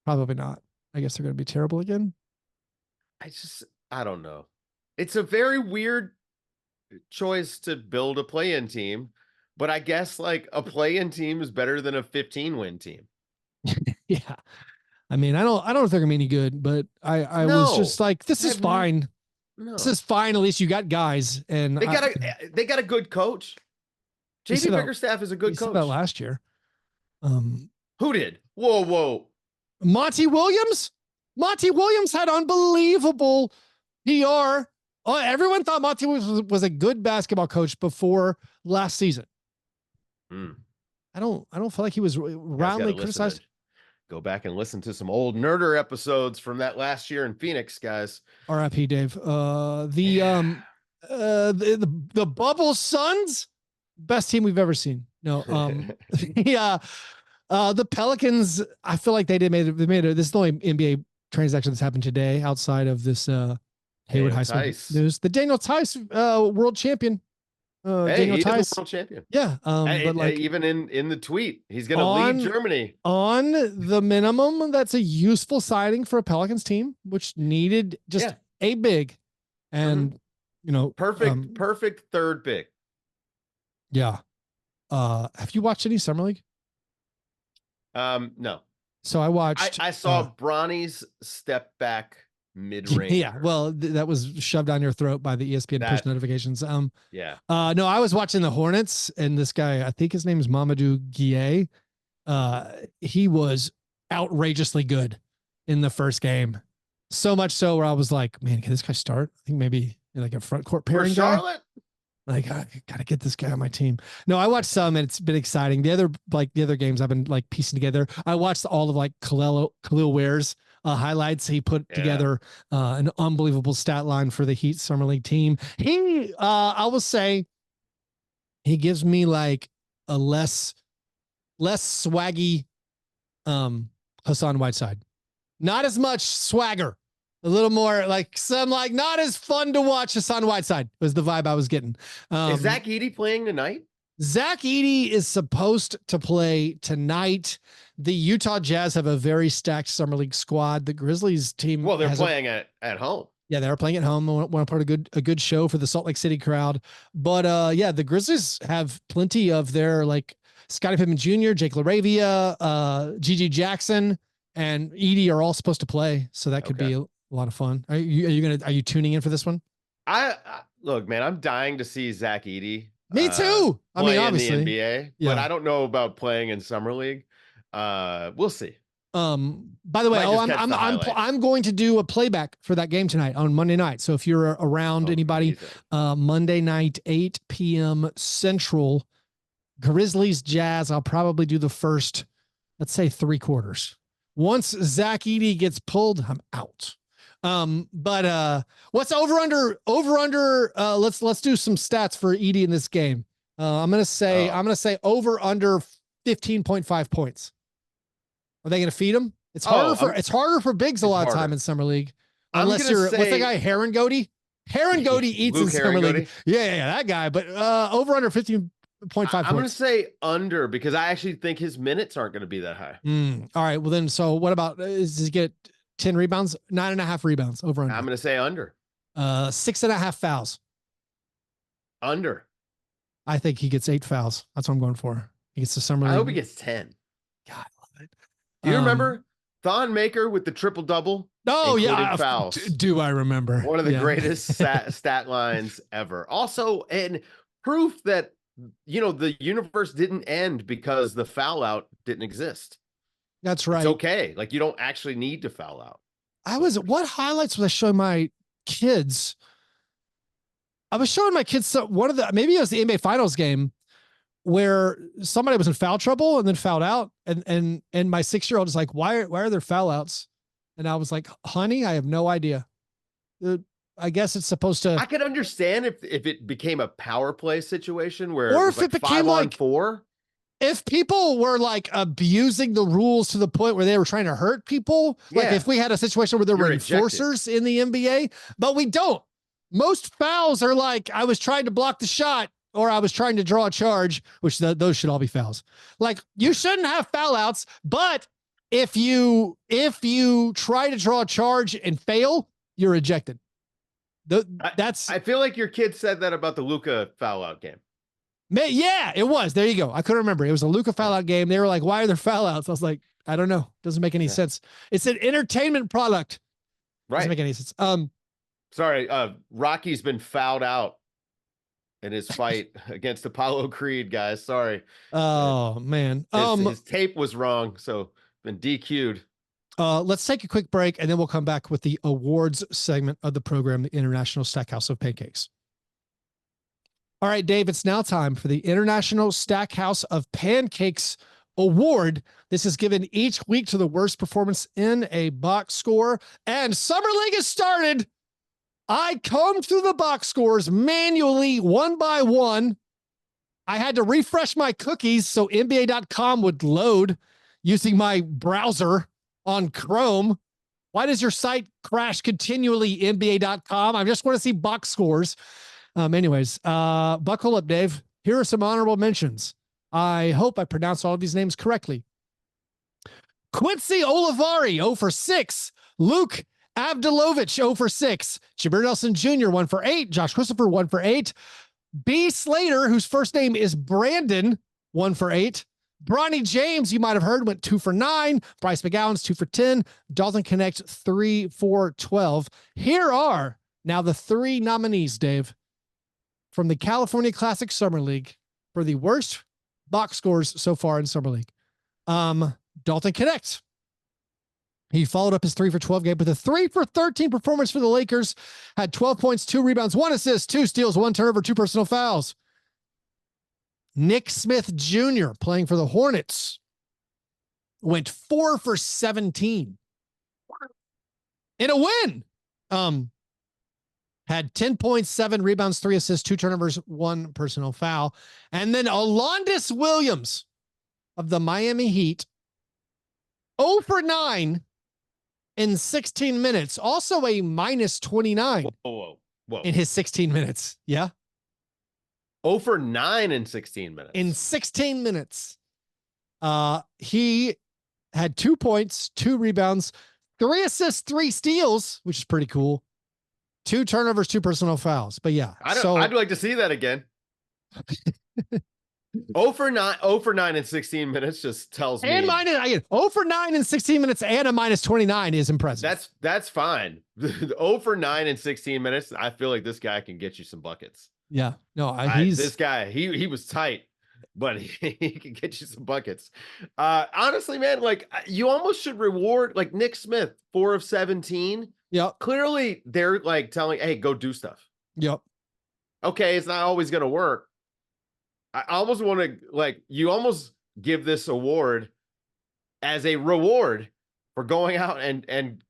Probably not. I guess they're going to be terrible again. I don't know. It's a very weird choice to build a play-in team, but I guess like a play-in team is better than a 15-win team. Yeah. I mean, I don't know if they're going to be any good, but I was just like, this is fine. No. This is fine. At least you got guys, and they got a good coach. JB Bickerstaff is a good coach. That last year. Who did? Whoa. Monty Williams? Monty Williams had unbelievable PR. Oh, everyone thought Monty was a good basketball coach before last season. I don't feel like he was roundly criticized. Go back and listen to some old Nerder episodes from that last year in Phoenix, guys. R.I.P. Dave. The Bubble Suns, best team we've ever seen. No, the Pelicans, I feel like they made it. This is the only NBA transaction that's happened today outside of this Haywood Highsmith news. The Daniel Tice world champion. Daniel Tice, the world champion. Yeah. But like even in the tweet, he's going to lead Germany on the minimum. That's a useful signing for a Pelicans team, which needed just a big and perfect third big. Yeah. Have you watched any Summer League? No. So I watched. I saw Bronny's step back mid-range. Yeah, well, that was shoved down your throat by the ESPN push notifications. No, I was watching the Hornets, and this guy, I think his name is Mamadou Gueye. He was outrageously good in the first game. So much so where I was like, man, can this guy start? I think maybe like a front court pairing guy. Like, I gotta get this guy on my team. No, I watched some, and it's been exciting. The other games I've been like piecing together. I watched all of like Khalil Ware's highlights. He put together an unbelievable stat line for the Heat Summer League team. He, I will say, he gives me like a less swaggy Hassan Whiteside. Not as much swagger. A little more like some like not as fun to watch. Hassan Whiteside was the vibe I was getting. Is Zach Edey playing tonight? Zach Edey is supposed to play tonight. The Utah Jazz have a very stacked Summer League squad. The Grizzlies team. Well, they're playing at home. Yeah, they're playing at home. Want to put a good show for the Salt Lake City crowd. But the Grizzlies have plenty of their like Scottie Pippen Jr., Jake LaRavia, Gigi Jackson, and Edey are all supposed to play. So that could be a lot of fun. Are you tuning in for this one? Look, man, I'm dying to see Zach Edey. Me too. I mean, obviously in the NBA, but I don't know about playing in summer league. We'll see. By the way, I'm going to do a playback for that game tonight on Monday night. So if you're around anybody, Monday night, 8 p.m. Central, Grizzlies Jazz. I'll probably do the first, let's say 3 quarters. Once Zach Edey gets pulled, I'm out. But what's over under, let's do some stats for Edey in this game. I'm going to say over under 15.5 points. Are they going to feed him? It's harder for bigs a lot of time in summer league. Unless you're, what's the guy? Herringody eats in summer league. Yeah, that guy. But over under 15.5 points. I'm going to say under because I actually think his minutes aren't going to be that high. All right. Well, then, so what about, does he get 10 rebounds? 9.5 rebounds over under. I'm going to say under. 6.5 fouls. Under. I think he gets 8 fouls. That's what I'm going for. He gets the summer league. I hope he gets 10. God, I love it. Do you remember Thon Maker with the triple double? Oh yeah, fouls. Do I remember? One of the greatest stat lines ever. Also, and proof that the universe didn't end because the foul out didn't exist. That's right. It's okay. Like you don't actually need to foul out. What highlights was I showing my kids? I was showing my kids maybe it was the NBA Finals game where somebody was in foul trouble and then fouled out. And my 6-year-old is like, why are there foul outs? And I was like, honey, I have no idea. I guess it's supposed to. I could understand if it became a power play situation where, or if it became 5-on-4. If people were like abusing the rules to the point where they were trying to hurt people, like if we had a situation where there were enforcers in the NBA, but we don't. Most fouls are like, I was trying to block the shot, or I was trying to draw a charge, which those should all be fouls. Like you shouldn't have foul outs, but if you try to draw a charge and fail, you're ejected. I feel like your kid said that about the Luka foul out game. Yeah, it was. There you go. I couldn't remember. It was a Luka foul out game. They were like, why are there foul outs? I was like, I don't know. Doesn't make any sense. It's an entertainment product. Right. Doesn't make any sense. Sorry. Rocky's been fouled out in his fight against Apollo Creed, guys. Sorry. Oh man. His tape was wrong. So been DQ'd. Let's take a quick break and then we'll come back with the awards segment of the program, the International Stackhouse of Pancakes. All right, Dave, it's now time for the International Stackhouse of Pancakes Award. This is given each week to the worst performance in a box score, and Summer League has started. I combed through the box scores manually, one by one. I had to refresh my cookies so NBA.com would load using my browser on Chrome. Why does your site crash continually, NBA.com? I just want to see box scores. Anyways, buckle up, Dave. Here are some honorable mentions. I hope I pronounced all of these names correctly. Quincy Olivari, 0 for 6. Luke Avdilovic, 0 for 6. Jameer Nelson Jr., 1 for 8. Josh Christopher, 1 for 8. B. Slater, whose first name is Brandon, 1 for 8. Bronny James, you might have heard, went 2 for 9. Bryce McGowan's 2 for 10. Dalton Connect, 3 for 12. Here are now the 3 nominees, Dave, from the California Classic Summer League for the worst box scores so far in Summer League. Dalton Connect. He followed up his 3 for 12 game with a 3 for 13 performance for the Lakers, had 12 points, 2 rebounds, 1 assist, 2 steals, 1 turnover, 2 personal fouls. Nick Smith Jr., playing for the Hornets, went 4 for 17 in a win. Had 10 points, 7 rebounds, 3 assists, 2 turnovers, 1 personal foul. And then Alondas Williams of the Miami Heat, 0 for 9 in 16 minutes. Also a minus 29 whoa. In his 16 minutes. Yeah. 0 for 9 in 16 minutes. In 16 minutes. He had 2 points, 2 rebounds, 3 assists, 3 steals, which is pretty cool. 2 turnovers, 2 personal fouls. But yeah, I'd like to see that again. 0 for 9 in 16 minutes just tells me. And 0 for 9 in 16 minutes and a minus 29 is impressive. That's fine. 0 for 9 in 16 minutes. I feel like this guy can get you some buckets. Yeah. No, this guy, he was tight, but he can get you some buckets. Honestly, man, like you almost should reward like Nick Smith, 4 of 17. Yep. Clearly they're like telling, hey, go do stuff. Yep. Okay, it's not always going to work. I almost want to like, you almost give this award as a reward for going out and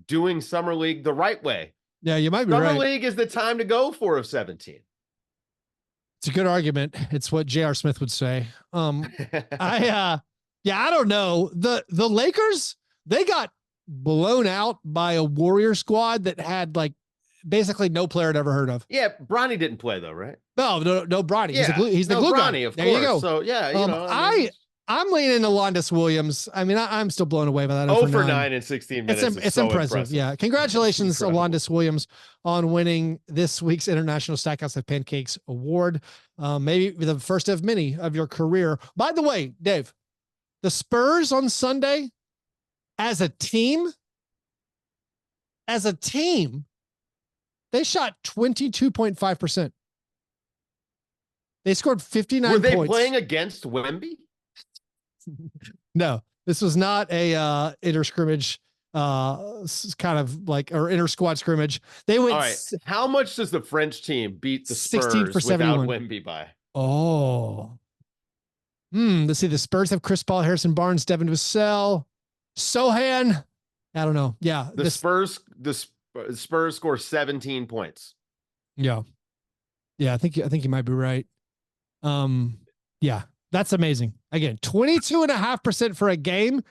doing Summer League the right way. Yeah, you might be right. Summer League is the time to go 4 of 17. It's a good argument. It's what J.R. Smith would say. I don't know. The Lakers, they got blown out by a Warrior squad that had like basically no player I'd ever heard of. Yeah, Bronny didn't play though, right? No, Bronny. Yeah. He's the glue Bronny, guy. of there course. You go. So yeah, I'm leaning to Londis Williams. I mean, I'm still blown away by that. 0 for 9 in 16 minutes. It's so impressive. Yeah. Congratulations, Londis Williams, on winning this week's International Stackhouse of Pancakes Award. Maybe the first of many of your career. By the way, Dave, the Spurs on Sunday, as a team, they shot 22.5%. They scored 59 points. Were they playing against Wemby? No, this was not a inter-scrimmage kind of like, or inter-squad scrimmage. They went. All right. How much does the French team beat the Spurs 16 for 71 without Wemby by? Oh. Let's see. The Spurs have Chris Paul, Harrison Barnes, Devin Vassell, Sohan. I don't know. Yeah. The Spurs score 17 points. Yeah. Yeah. I think you might be right. Yeah, that's amazing. Again, 22.5% for a game.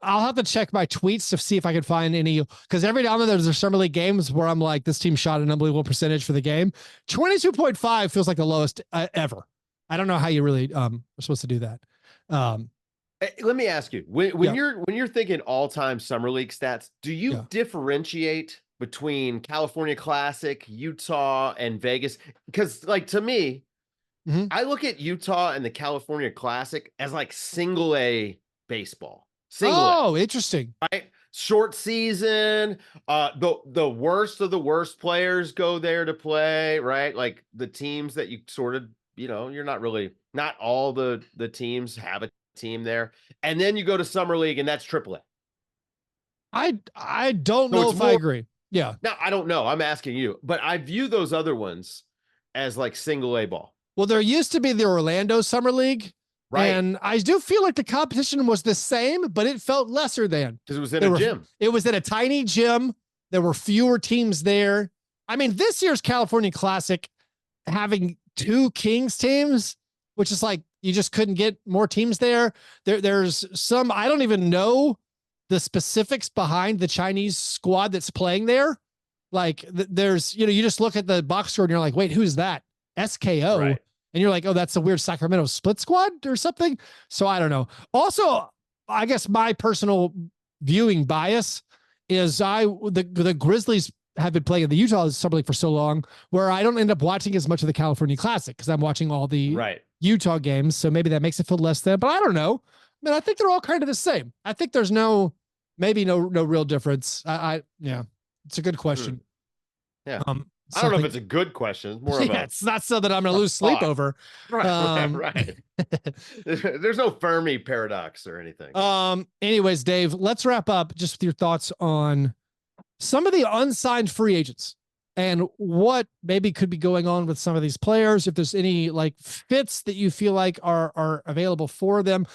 I'll have to check my tweets to see if I can find any, because every now and then there's Summer League games where I'm like, this team shot an unbelievable percentage for the game. 22.5 feels like the lowest ever. I don't know how you really are supposed to do that. Let me ask you, when you're thinking all-time Summer League stats, do you differentiate between California Classic, Utah, and Vegas? Because like to me, I look at Utah and the California Classic as like single A baseball. Interesting. Right? Short season. The worst of the worst players go there to play, right? Like the teams that you sort of, you're not all the teams have a team there. And then you go to Summer League and that's AAA. I don't know if I agree. Yeah. No, I don't know. I'm asking you, but I view those other ones as like single A ball. Well, there used to be the Orlando Summer League, right? And I do feel like the competition was the same, but it felt lesser than. Because it was in a gym. It was in a tiny gym. There were fewer teams there. I mean, this year's California Classic, having 2 Kings teams, which is like, you just couldn't get more teams there. There's some, I don't even know the specifics behind the Chinese squad that's playing there. Like there's, you just look at the box score and you're like, wait, who's that? SKO. Right. And you're like, oh, that's a weird Sacramento split squad or something. So I don't know. Also, I guess my personal viewing bias is the Grizzlies have been playing in the Utah Summer League for so long where I don't end up watching as much of the California Classic because I'm watching all the Utah games. So maybe that makes it feel less than, but I don't know. I mean, I think they're all kind of the same. I think there's no real difference. Yeah, it's a good question. Yeah. I don't know if it's a good question. It's more of it's not so that I'm going to lose sleep over. Right. There's no Fermi paradox or anything. Anyways, Dave, let's wrap up just with your thoughts on some of the unsigned free agents and what maybe could be going on with some of these players. If there's any like fits that you feel like are available for them.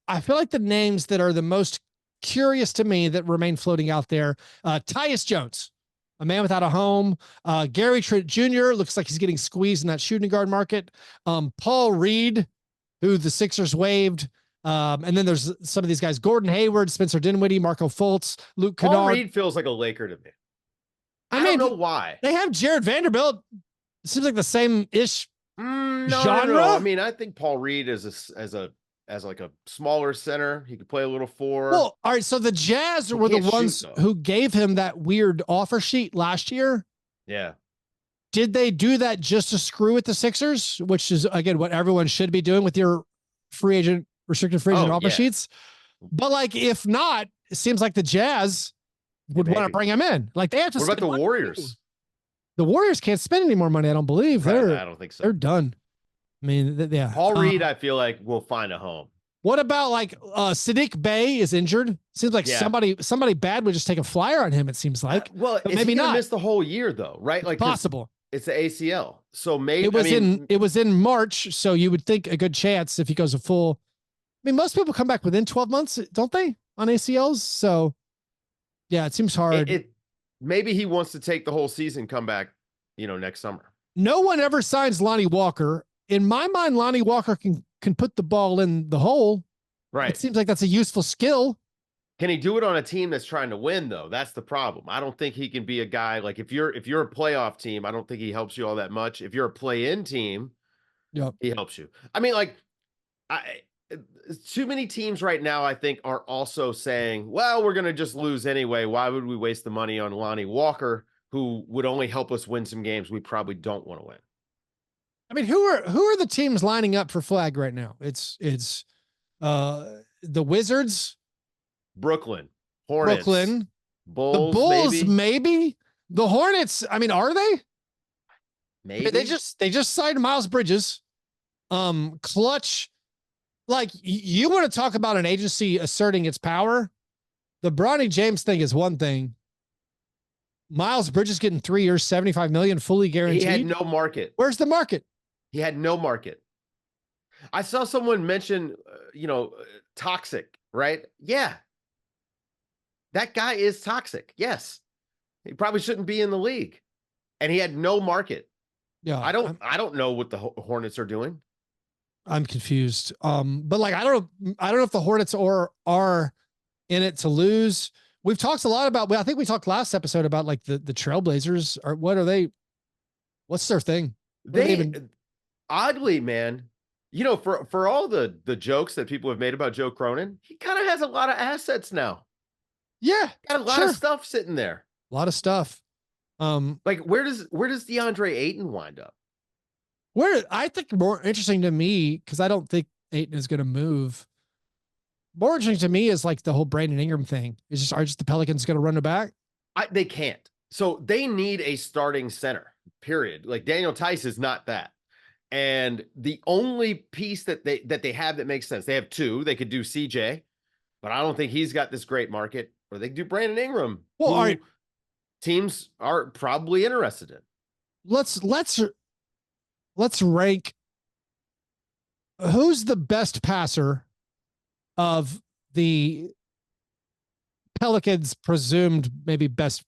I feel like the names that are the most curious to me that remain floating out there, Tyus Jones, a man without a home. Gary Trent Jr. looks like he's getting squeezed in that shooting guard market. Paul Reed, who the Sixers waived. And then there's some of these guys, Gordon Hayward, Spencer Dinwiddie, Marco Fultz, Luke Kennard. Paul Reed feels like a Laker to me. I don't know why. They have Jared Vanderbilt. It seems like the same-ish genre. No. I mean, I think Paul Reed as like a smaller center. He could play a little 4. Well, all right. So the Jazz were the ones who gave him that weird offer sheet last year. Yeah. Did they do that just to screw with the Sixers, which is again what everyone should be doing with your restricted free agent offer sheets? But like, if not, it seems like the Jazz would want to bring him in. Like they have to. What about the Warriors? The Warriors can't spend any more money. I don't believe. Right, I don't think so. They're done. I mean, yeah. Paul Reed, I feel like will find a home. What about like Sadiq Bey is injured? Seems like somebody bad would just take a flyer on him. It seems like. Well, maybe not miss the whole year though, right? Like possible. It's the ACL, so maybe it was in March, so you would think a good chance if he goes a full. I mean, most people come back within 12 months, don't they, on ACLs? So, yeah, it seems hard. Maybe he wants to take the whole season, come back, next summer. No one ever signs Lonnie Walker. In my mind, Lonnie Walker can put the ball in the hole. Right. It seems like that's a useful skill. Can he do it on a team that's trying to win, though? That's the problem. I don't think he can be a guy like if you're a playoff team, I don't think he helps you all that much. If you're a play-in team, he helps you. I mean, like, too many teams right now, I think, are also saying, well, we're going to just lose anyway. Why would we waste the money on Lonnie Walker, who would only help us win some games we probably don't want to win? I mean, who are the teams lining up for flag right now? It's the Wizards, Brooklyn, Hornets, Bulls, the Bulls, maybe the Hornets. I mean, are they? Maybe they just signed Miles Bridges. Clutch. Like you want to talk about an agency asserting its power. The Bronny James thing is one thing. Miles Bridges getting 3 years, $75 million, fully guaranteed. He had no market. Where's the market? He had no market. I saw someone mention, toxic, right? Yeah. That guy is toxic. Yes. He probably shouldn't be in the league. And he had no market. Yeah. I don't know what the Hornets are doing. I'm confused. But like, I don't know if the Hornets are in it to lose. We've talked a lot about, I think we talked last episode about like the Trailblazers or what are they? What's their thing? Oddly, man, for all the jokes that people have made about Joe Cronin, he kind of has a lot of assets now. Yeah. Got a lot of stuff sitting there. A lot of stuff. Like where does DeAndre Ayton wind up? Where I think more interesting to me, because I don't think Ayton is going to move. More interesting to me is like the whole Brandon Ingram thing. Are just the Pelicans going to run it back? They can't. So they need a starting center, period. Like Daniel Tice is not that. And the only piece that they have that makes sense, they have two. They could do CJ, but I don't think he's got this great market. Or they could do Brandon Ingram. Well, all right. Teams are probably interested in. Let's rank who's the best passer of the Pelicans' presumed maybe best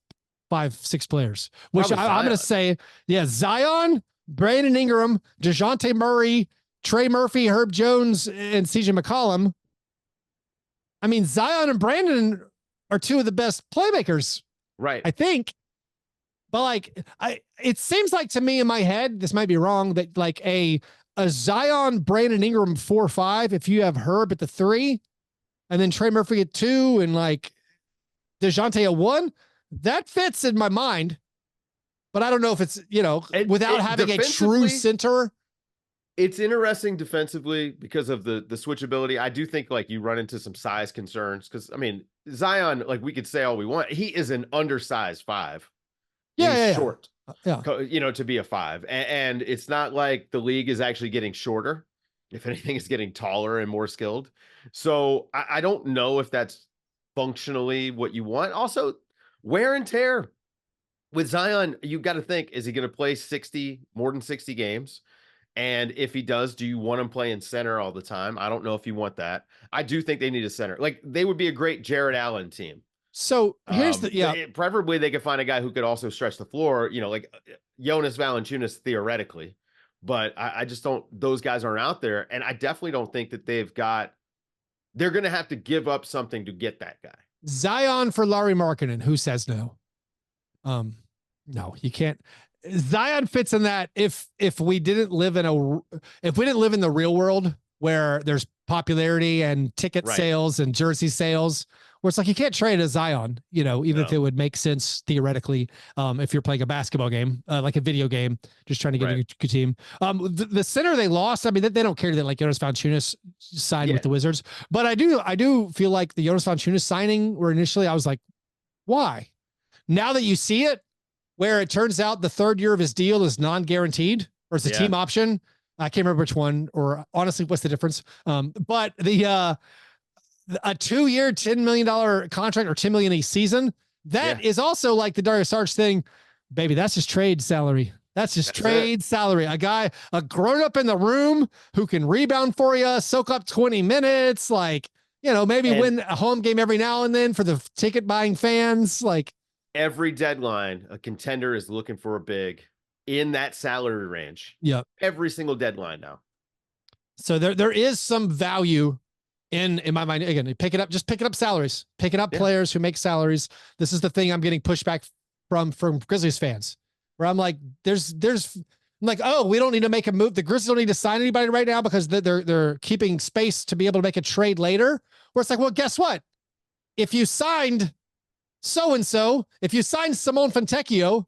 5-6 players, which I'm going to say, Zion, Brandon Ingram, DeJounte Murray, Trey Murphy, Herb Jones, and CJ McCollum. I mean, Zion and Brandon are two of the best playmakers. Right. I think. But like, it seems like to me in my head, this might be wrong, that like a Zion, Brandon Ingram 4-5, if you have Herb at the 3, and then Trey Murphy at 2, and like DeJounte at 1, that fits in my mind. But I don't know if it's, without having a true center. It's interesting defensively because of the switchability. I do think like you run into some size concerns because, I mean, Zion, like we could say all we want. He is an undersized 5. Yeah, He's short, to be a 5. And it's not like the league is actually getting shorter. If anything, it's getting taller and more skilled. So I don't know if that's functionally what you want. Also, wear and tear. With Zion, you got to think, is he going to play more than 60 games? And if he does, do you want him playing center all the time? I don't know if you want that. I do think they need a center. Like they would be a great Jared Allen team. So here's preferably they could find a guy who could also stretch the floor, like Jonas Valanciunas theoretically, but I just don't, those guys aren't out there. And I definitely don't think that they're going to have to give up something to get that guy. Zion for Lauri Markkanen. Who says no? No, you can't. Zion fits in that if we didn't live in the real world where there's popularity and ticket sales and jersey sales, where it's like you can't trade a Zion, even if it would make sense theoretically, if you're playing a basketball game, like a video game, just trying to get a good team. The center they lost, I mean, they don't care that like Jonas Valanciunas signed with the Wizards, but I do feel like the Jonas Valanciunas signing where initially I was like, Why? Now that you see it, where it turns out the third year of his deal is non-guaranteed, or it's a team option. I can't remember which one, or honestly, what's the difference? But a 2-year, $10 million contract or $10 million a season, that is also like the Dario Saric thing. Baby, that's just trade salary. That's trade salary. A guy, a grown up in the room who can rebound for you, soak up 20 minutes, like, maybe win a home game every now and then for the ticket buying fans. Like, every deadline, a contender is looking for a big in that salary range. Yeah. Every single deadline now. So there is some value in my mind. Again, just pick it up salaries, picking up players who make salaries. This is the thing I'm getting pushback from Grizzlies fans, where I'm like, there's I'm like, oh, we don't need to make a move. The Grizzlies don't need to sign anybody right now because they're keeping space to be able to make a trade later. Where it's like, well, guess what? If you signed so-and-so, if you signed Simone Fontecchio,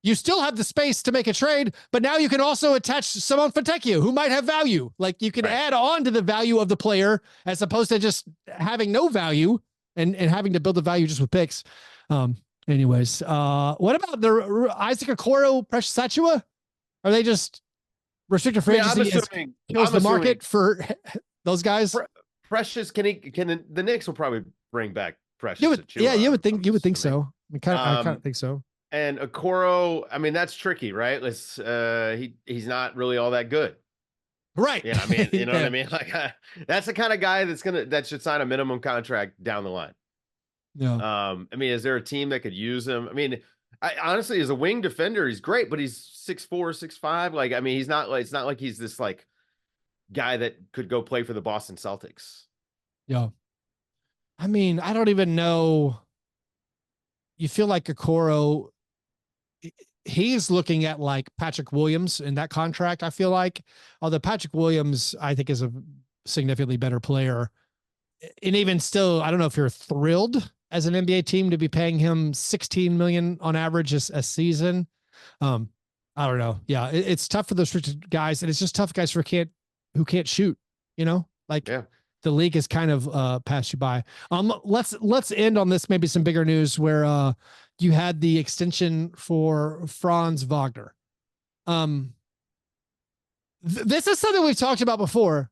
you still have the space to make a trade, but now you can also attach Simone Fontecchio, who might have value. Like, you can add on to the value of the player as opposed to just having no value and having to build the value just with picks. Anyways, what about the Isaac Okoro, Precious Achua? Are they just restricted free agency? Kills the market for those guys. Precious, can the Knicks will probably bring back Precious? You would think so. I kind of think so. And Okoro, I mean, that's tricky, right? He's not really all that good. Right. Yeah. I mean, you know what I mean? Like, that's the kind of guy that should sign a minimum contract down the line. Yeah. I mean, is there a team that could use him? I mean, honestly, as a wing defender, he's great, but he's 6'4", 6'5". Like, I mean, it's not like he's this like guy that could go play for the Boston Celtics. Yeah. I mean, I don't even know. You feel like Okoro, he's looking at like Patrick Williams in that contract, I feel like. Although Patrick Williams, I think, is a significantly better player. And even still, I don't know if you're thrilled as an NBA team to be paying him $16 million on average a season. I don't know. Yeah, it's tough for those restricted guys, and it's just tough guys who can't shoot. The league has kind of passed you by. Let's end on this. Maybe some bigger news where you had the extension for Franz Wagner. This is something we've talked about before.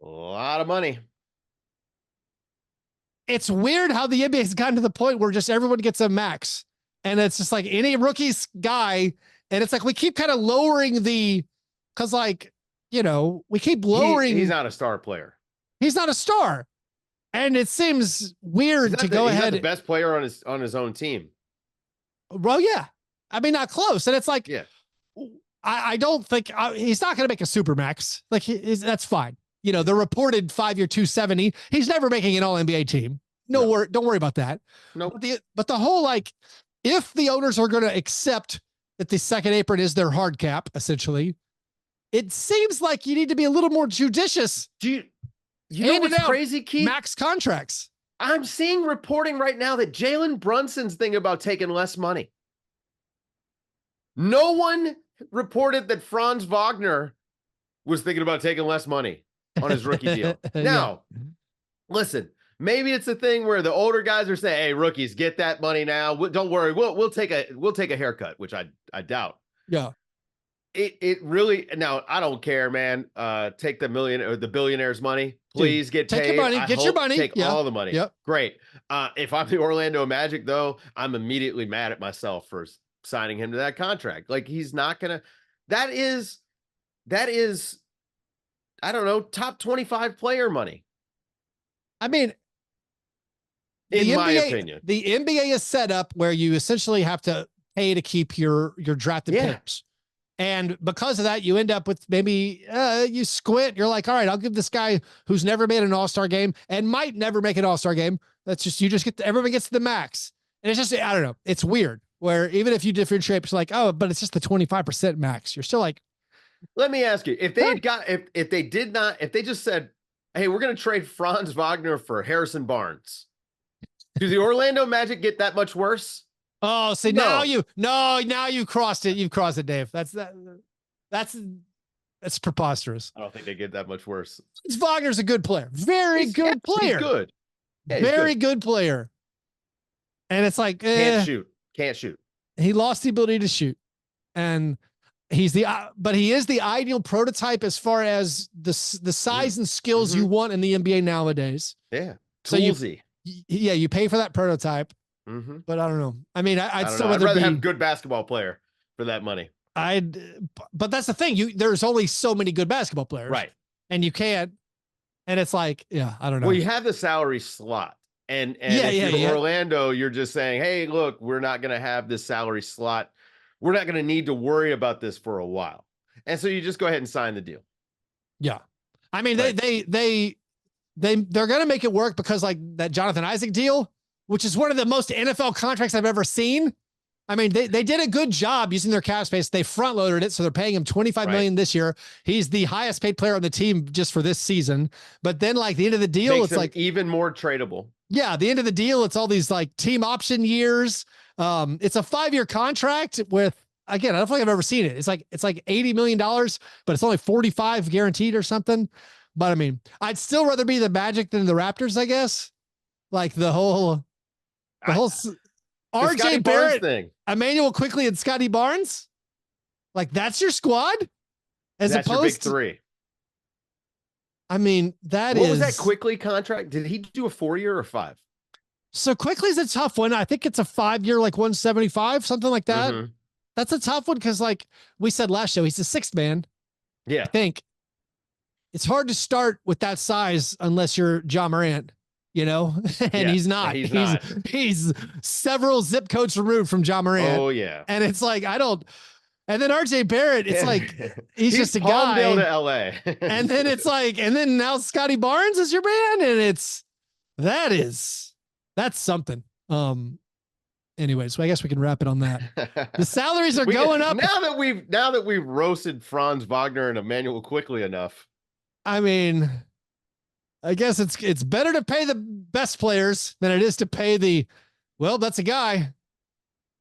A lot of money. It's weird how the NBA has gotten to the point where just everyone gets a max, and it's just like any rookie's guy, and it's like we keep kind of lowering because we keep lowering. He's not a star player. He's not a star, and it seems weird to go ahead. He's not the best player on his own team. Well, yeah, I mean, not close, and it's like, I don't think he's not going to make a super max. Like, that's fine. The reported 5-year $270. He's never making an All NBA team. Don't worry about that. No. But the whole, like, if the owners are going to accept that the second apron is their hard cap, essentially, it seems like you need to be a little more judicious. You know what's crazy, Keith? Max contracts. I'm seeing reporting right now that Jalen Brunson's thinking about taking less money. No one reported that Franz Wagner was thinking about taking less money on his rookie deal. Now, listen, maybe it's a thing where the older guys are saying, "Hey, rookies, get that money now. Don't worry, we'll take a haircut," which I doubt. Yeah. It really, now I don't care, man. Take the billionaire's money. Please get paid. Take your money. Get your money. Take all the money. Yep. Great. If I'm the Orlando Magic, though, I'm immediately mad at myself for signing him to that contract. Like, he's not gonna. That is, I don't know, top 25 player money. I mean, in my opinion, the NBA is set up where you essentially have to pay to keep your drafted players. And because of that, you end up with maybe you squint. You're like, all right, I'll give this guy who's never made an all-star game and might never make an all-star game. Everyone gets to the max. And it's just, I don't know. It's weird where even if you differentiate, it's like, oh, but it's just the 25% max. You're still like, let me ask you, if they just said, hey, we're going to trade Franz Wagner for Harrison Barnes. Do the Orlando Magic get that much worse? Oh, see, now you crossed it. You've crossed it, Dave. That's preposterous. I don't think they get that much worse. Wagner's a good player. Very good player. He's good. Yeah, Very good player. And it's like, can't shoot. He lost the ability to shoot. And but he is the ideal prototype as far as the size and skills you want in the NBA nowadays. Yeah. Toolsy. So you pay for that prototype, but I don't know. I mean, I'd rather have a good basketball player for that money. But that's the thing. There's only so many good basketball players. Right. And you can't, and it's like, I don't know. Well, you have the salary slot. And if you're Orlando, you're just saying, hey, look, we're not going to have this salary slot. We're not going to need to worry about this for a while. And so you just go ahead and sign the deal. Yeah. I mean, they're going to make it work because like that Jonathan Isaac deal, which is one of the most NFL contracts I've ever seen. I mean, they did a good job using their cap space. They front loaded it. So they're paying him $25 million this year. He's the highest paid player on the team just for this season. But then like the end of the deal, it's like even more tradable. Yeah. The end of the deal, it's all these like team option years. It's a 5-year contract with, again, I don't think I've ever seen it. It's like $80 million, but it's only 45 guaranteed or something. But I mean, I'd still rather be the Magic than the Raptors, I guess. Like the whole RJ Barrett thing, Emmanuel Quickley and Scotty Barnes. Like that's your squad that's opposed your big three. I mean, what was that Quickley contract? Did he do a 4-year or 5? So Quickley's a tough one. I think it's a 5-year, like 175, something like that. That's a tough one because, like we said last show, he's the 6th man. Yeah. I think it's hard to start with that size unless you're John Morant, and he's not. He's several zip codes removed from John Morant. Oh, yeah. And it's like, and then RJ Barrett, it's like, he's just a guy. Palmdale to LA. And then it's like, and then now Scotty Barnes is your man. And that's something. Anyways, so I guess we can wrap it on that. The salaries are going up. Now that we've roasted Franz Wagner and Emmanuel Quickley enough. I mean, I guess it's better to pay the best players than it is to pay that's a guy.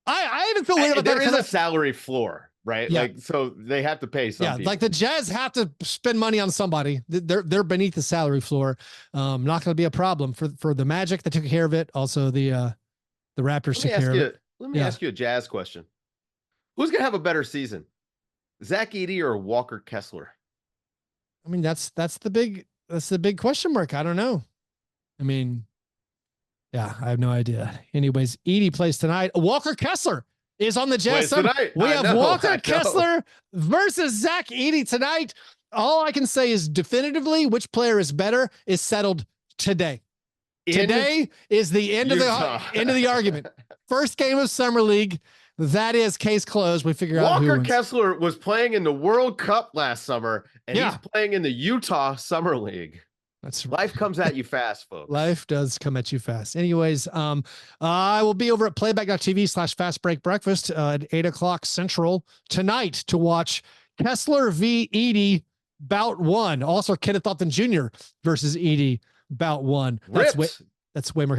I even feel weird about that. There is a salary floor, right? Yeah. Like, so they have to pay some people. Like the Jazz have to spend money on somebody. They're beneath the salary floor. Not going to be a problem for the Magic that took care of it. Also the Raptors took care of it. Let me ask you a Jazz question. Who's going to have a better season? Zach Edey or Walker Kessler? I mean, that's the big question mark. I don't know. I mean, yeah, I have no idea. Anyways, Edey plays tonight. Walker Kessler is on the Jazz tonight. We have Walker Kessler versus Zach Edey tonight. All I can say is definitively which player is better is settled today. Today is the end of the argument. First game of Summer League. That is case closed. We figure out Walker Kessler was playing in the World Cup last summer, and he's playing in the Utah Summer League. Life comes at you fast, folks. Life does come at you fast. Anyways, I will be over at playback.tv/Fastbreak Breakfast at 8:00 Central tonight to watch Kessler v. Edey bout 1. Also, Kenneth Lofton Jr. versus Edey bout 1. That's way more.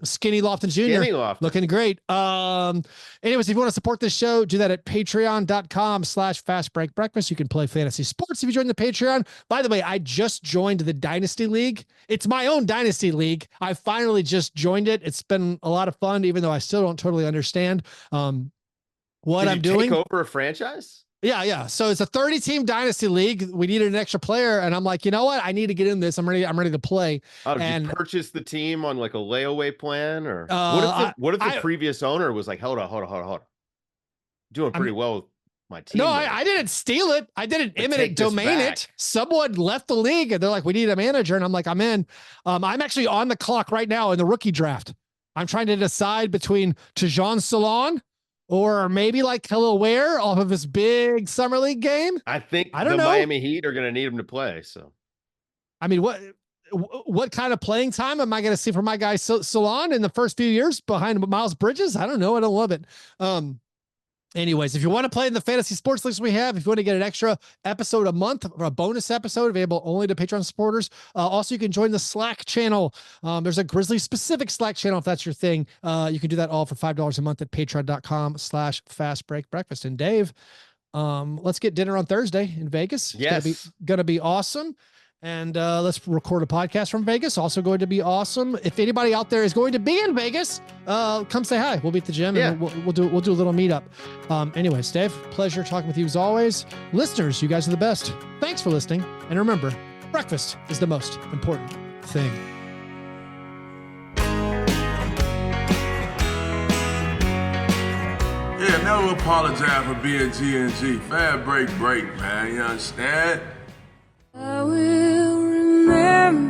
Skinny Lofton Jr. Looking great. Anyways, if you want to support this show, do that at patreon.com/Fastbreak Breakfast. You can play fantasy sports if you join the Patreon. By the way, I just joined the Dynasty League. It's my own Dynasty League. I finally just joined it. It's been a lot of fun, even though I still don't totally understand what I'm doing. Take over a franchise? Yeah. So it's a 30-team Dynasty League. We needed an extra player, and I'm like, you know what? I need to get in this. I'm ready to play. Did you purchase the team on like a layaway plan, or what if the previous owner was like, hold on, doing pretty well with my team? No, I didn't steal it. I didn't eminent domain it. Someone left the league, and they're like, we need a manager, and I'm like, I'm in. I'm actually on the clock right now in the rookie draft. I'm trying to decide between Tajon Salon or maybe like Khalil Ware off of his big Summer League game. I don't know. Miami Heat are going to need him to play. So, I mean, what kind of playing time am I going to see for my guy Salon in the first few years behind Miles Bridges? I don't know. I don't love it. Anyways, if you want to play in the fantasy sports leagues we have, if you want to get an extra episode a month or a bonus episode available only to Patreon supporters, also you can join the Slack channel. There's a Grizzly specific Slack channel if that's your thing. You can do that all for $5 a month at patreon.com/fastbreakbreakfast. And Dave, let's get dinner on Thursday in Vegas. Yes. It's gonna be awesome. And let's record a podcast from Vegas. Also going to be awesome. If anybody out there is going to be in Vegas, come say hi. We'll be at the gym and we'll do a little meetup. Anyways, Dave, pleasure talking with you as always. Listeners, you guys are the best. Thanks for listening. And remember, breakfast is the most important thing. Yeah, never apologize for being G&G. Fastbreak break, man. You understand? I will remember.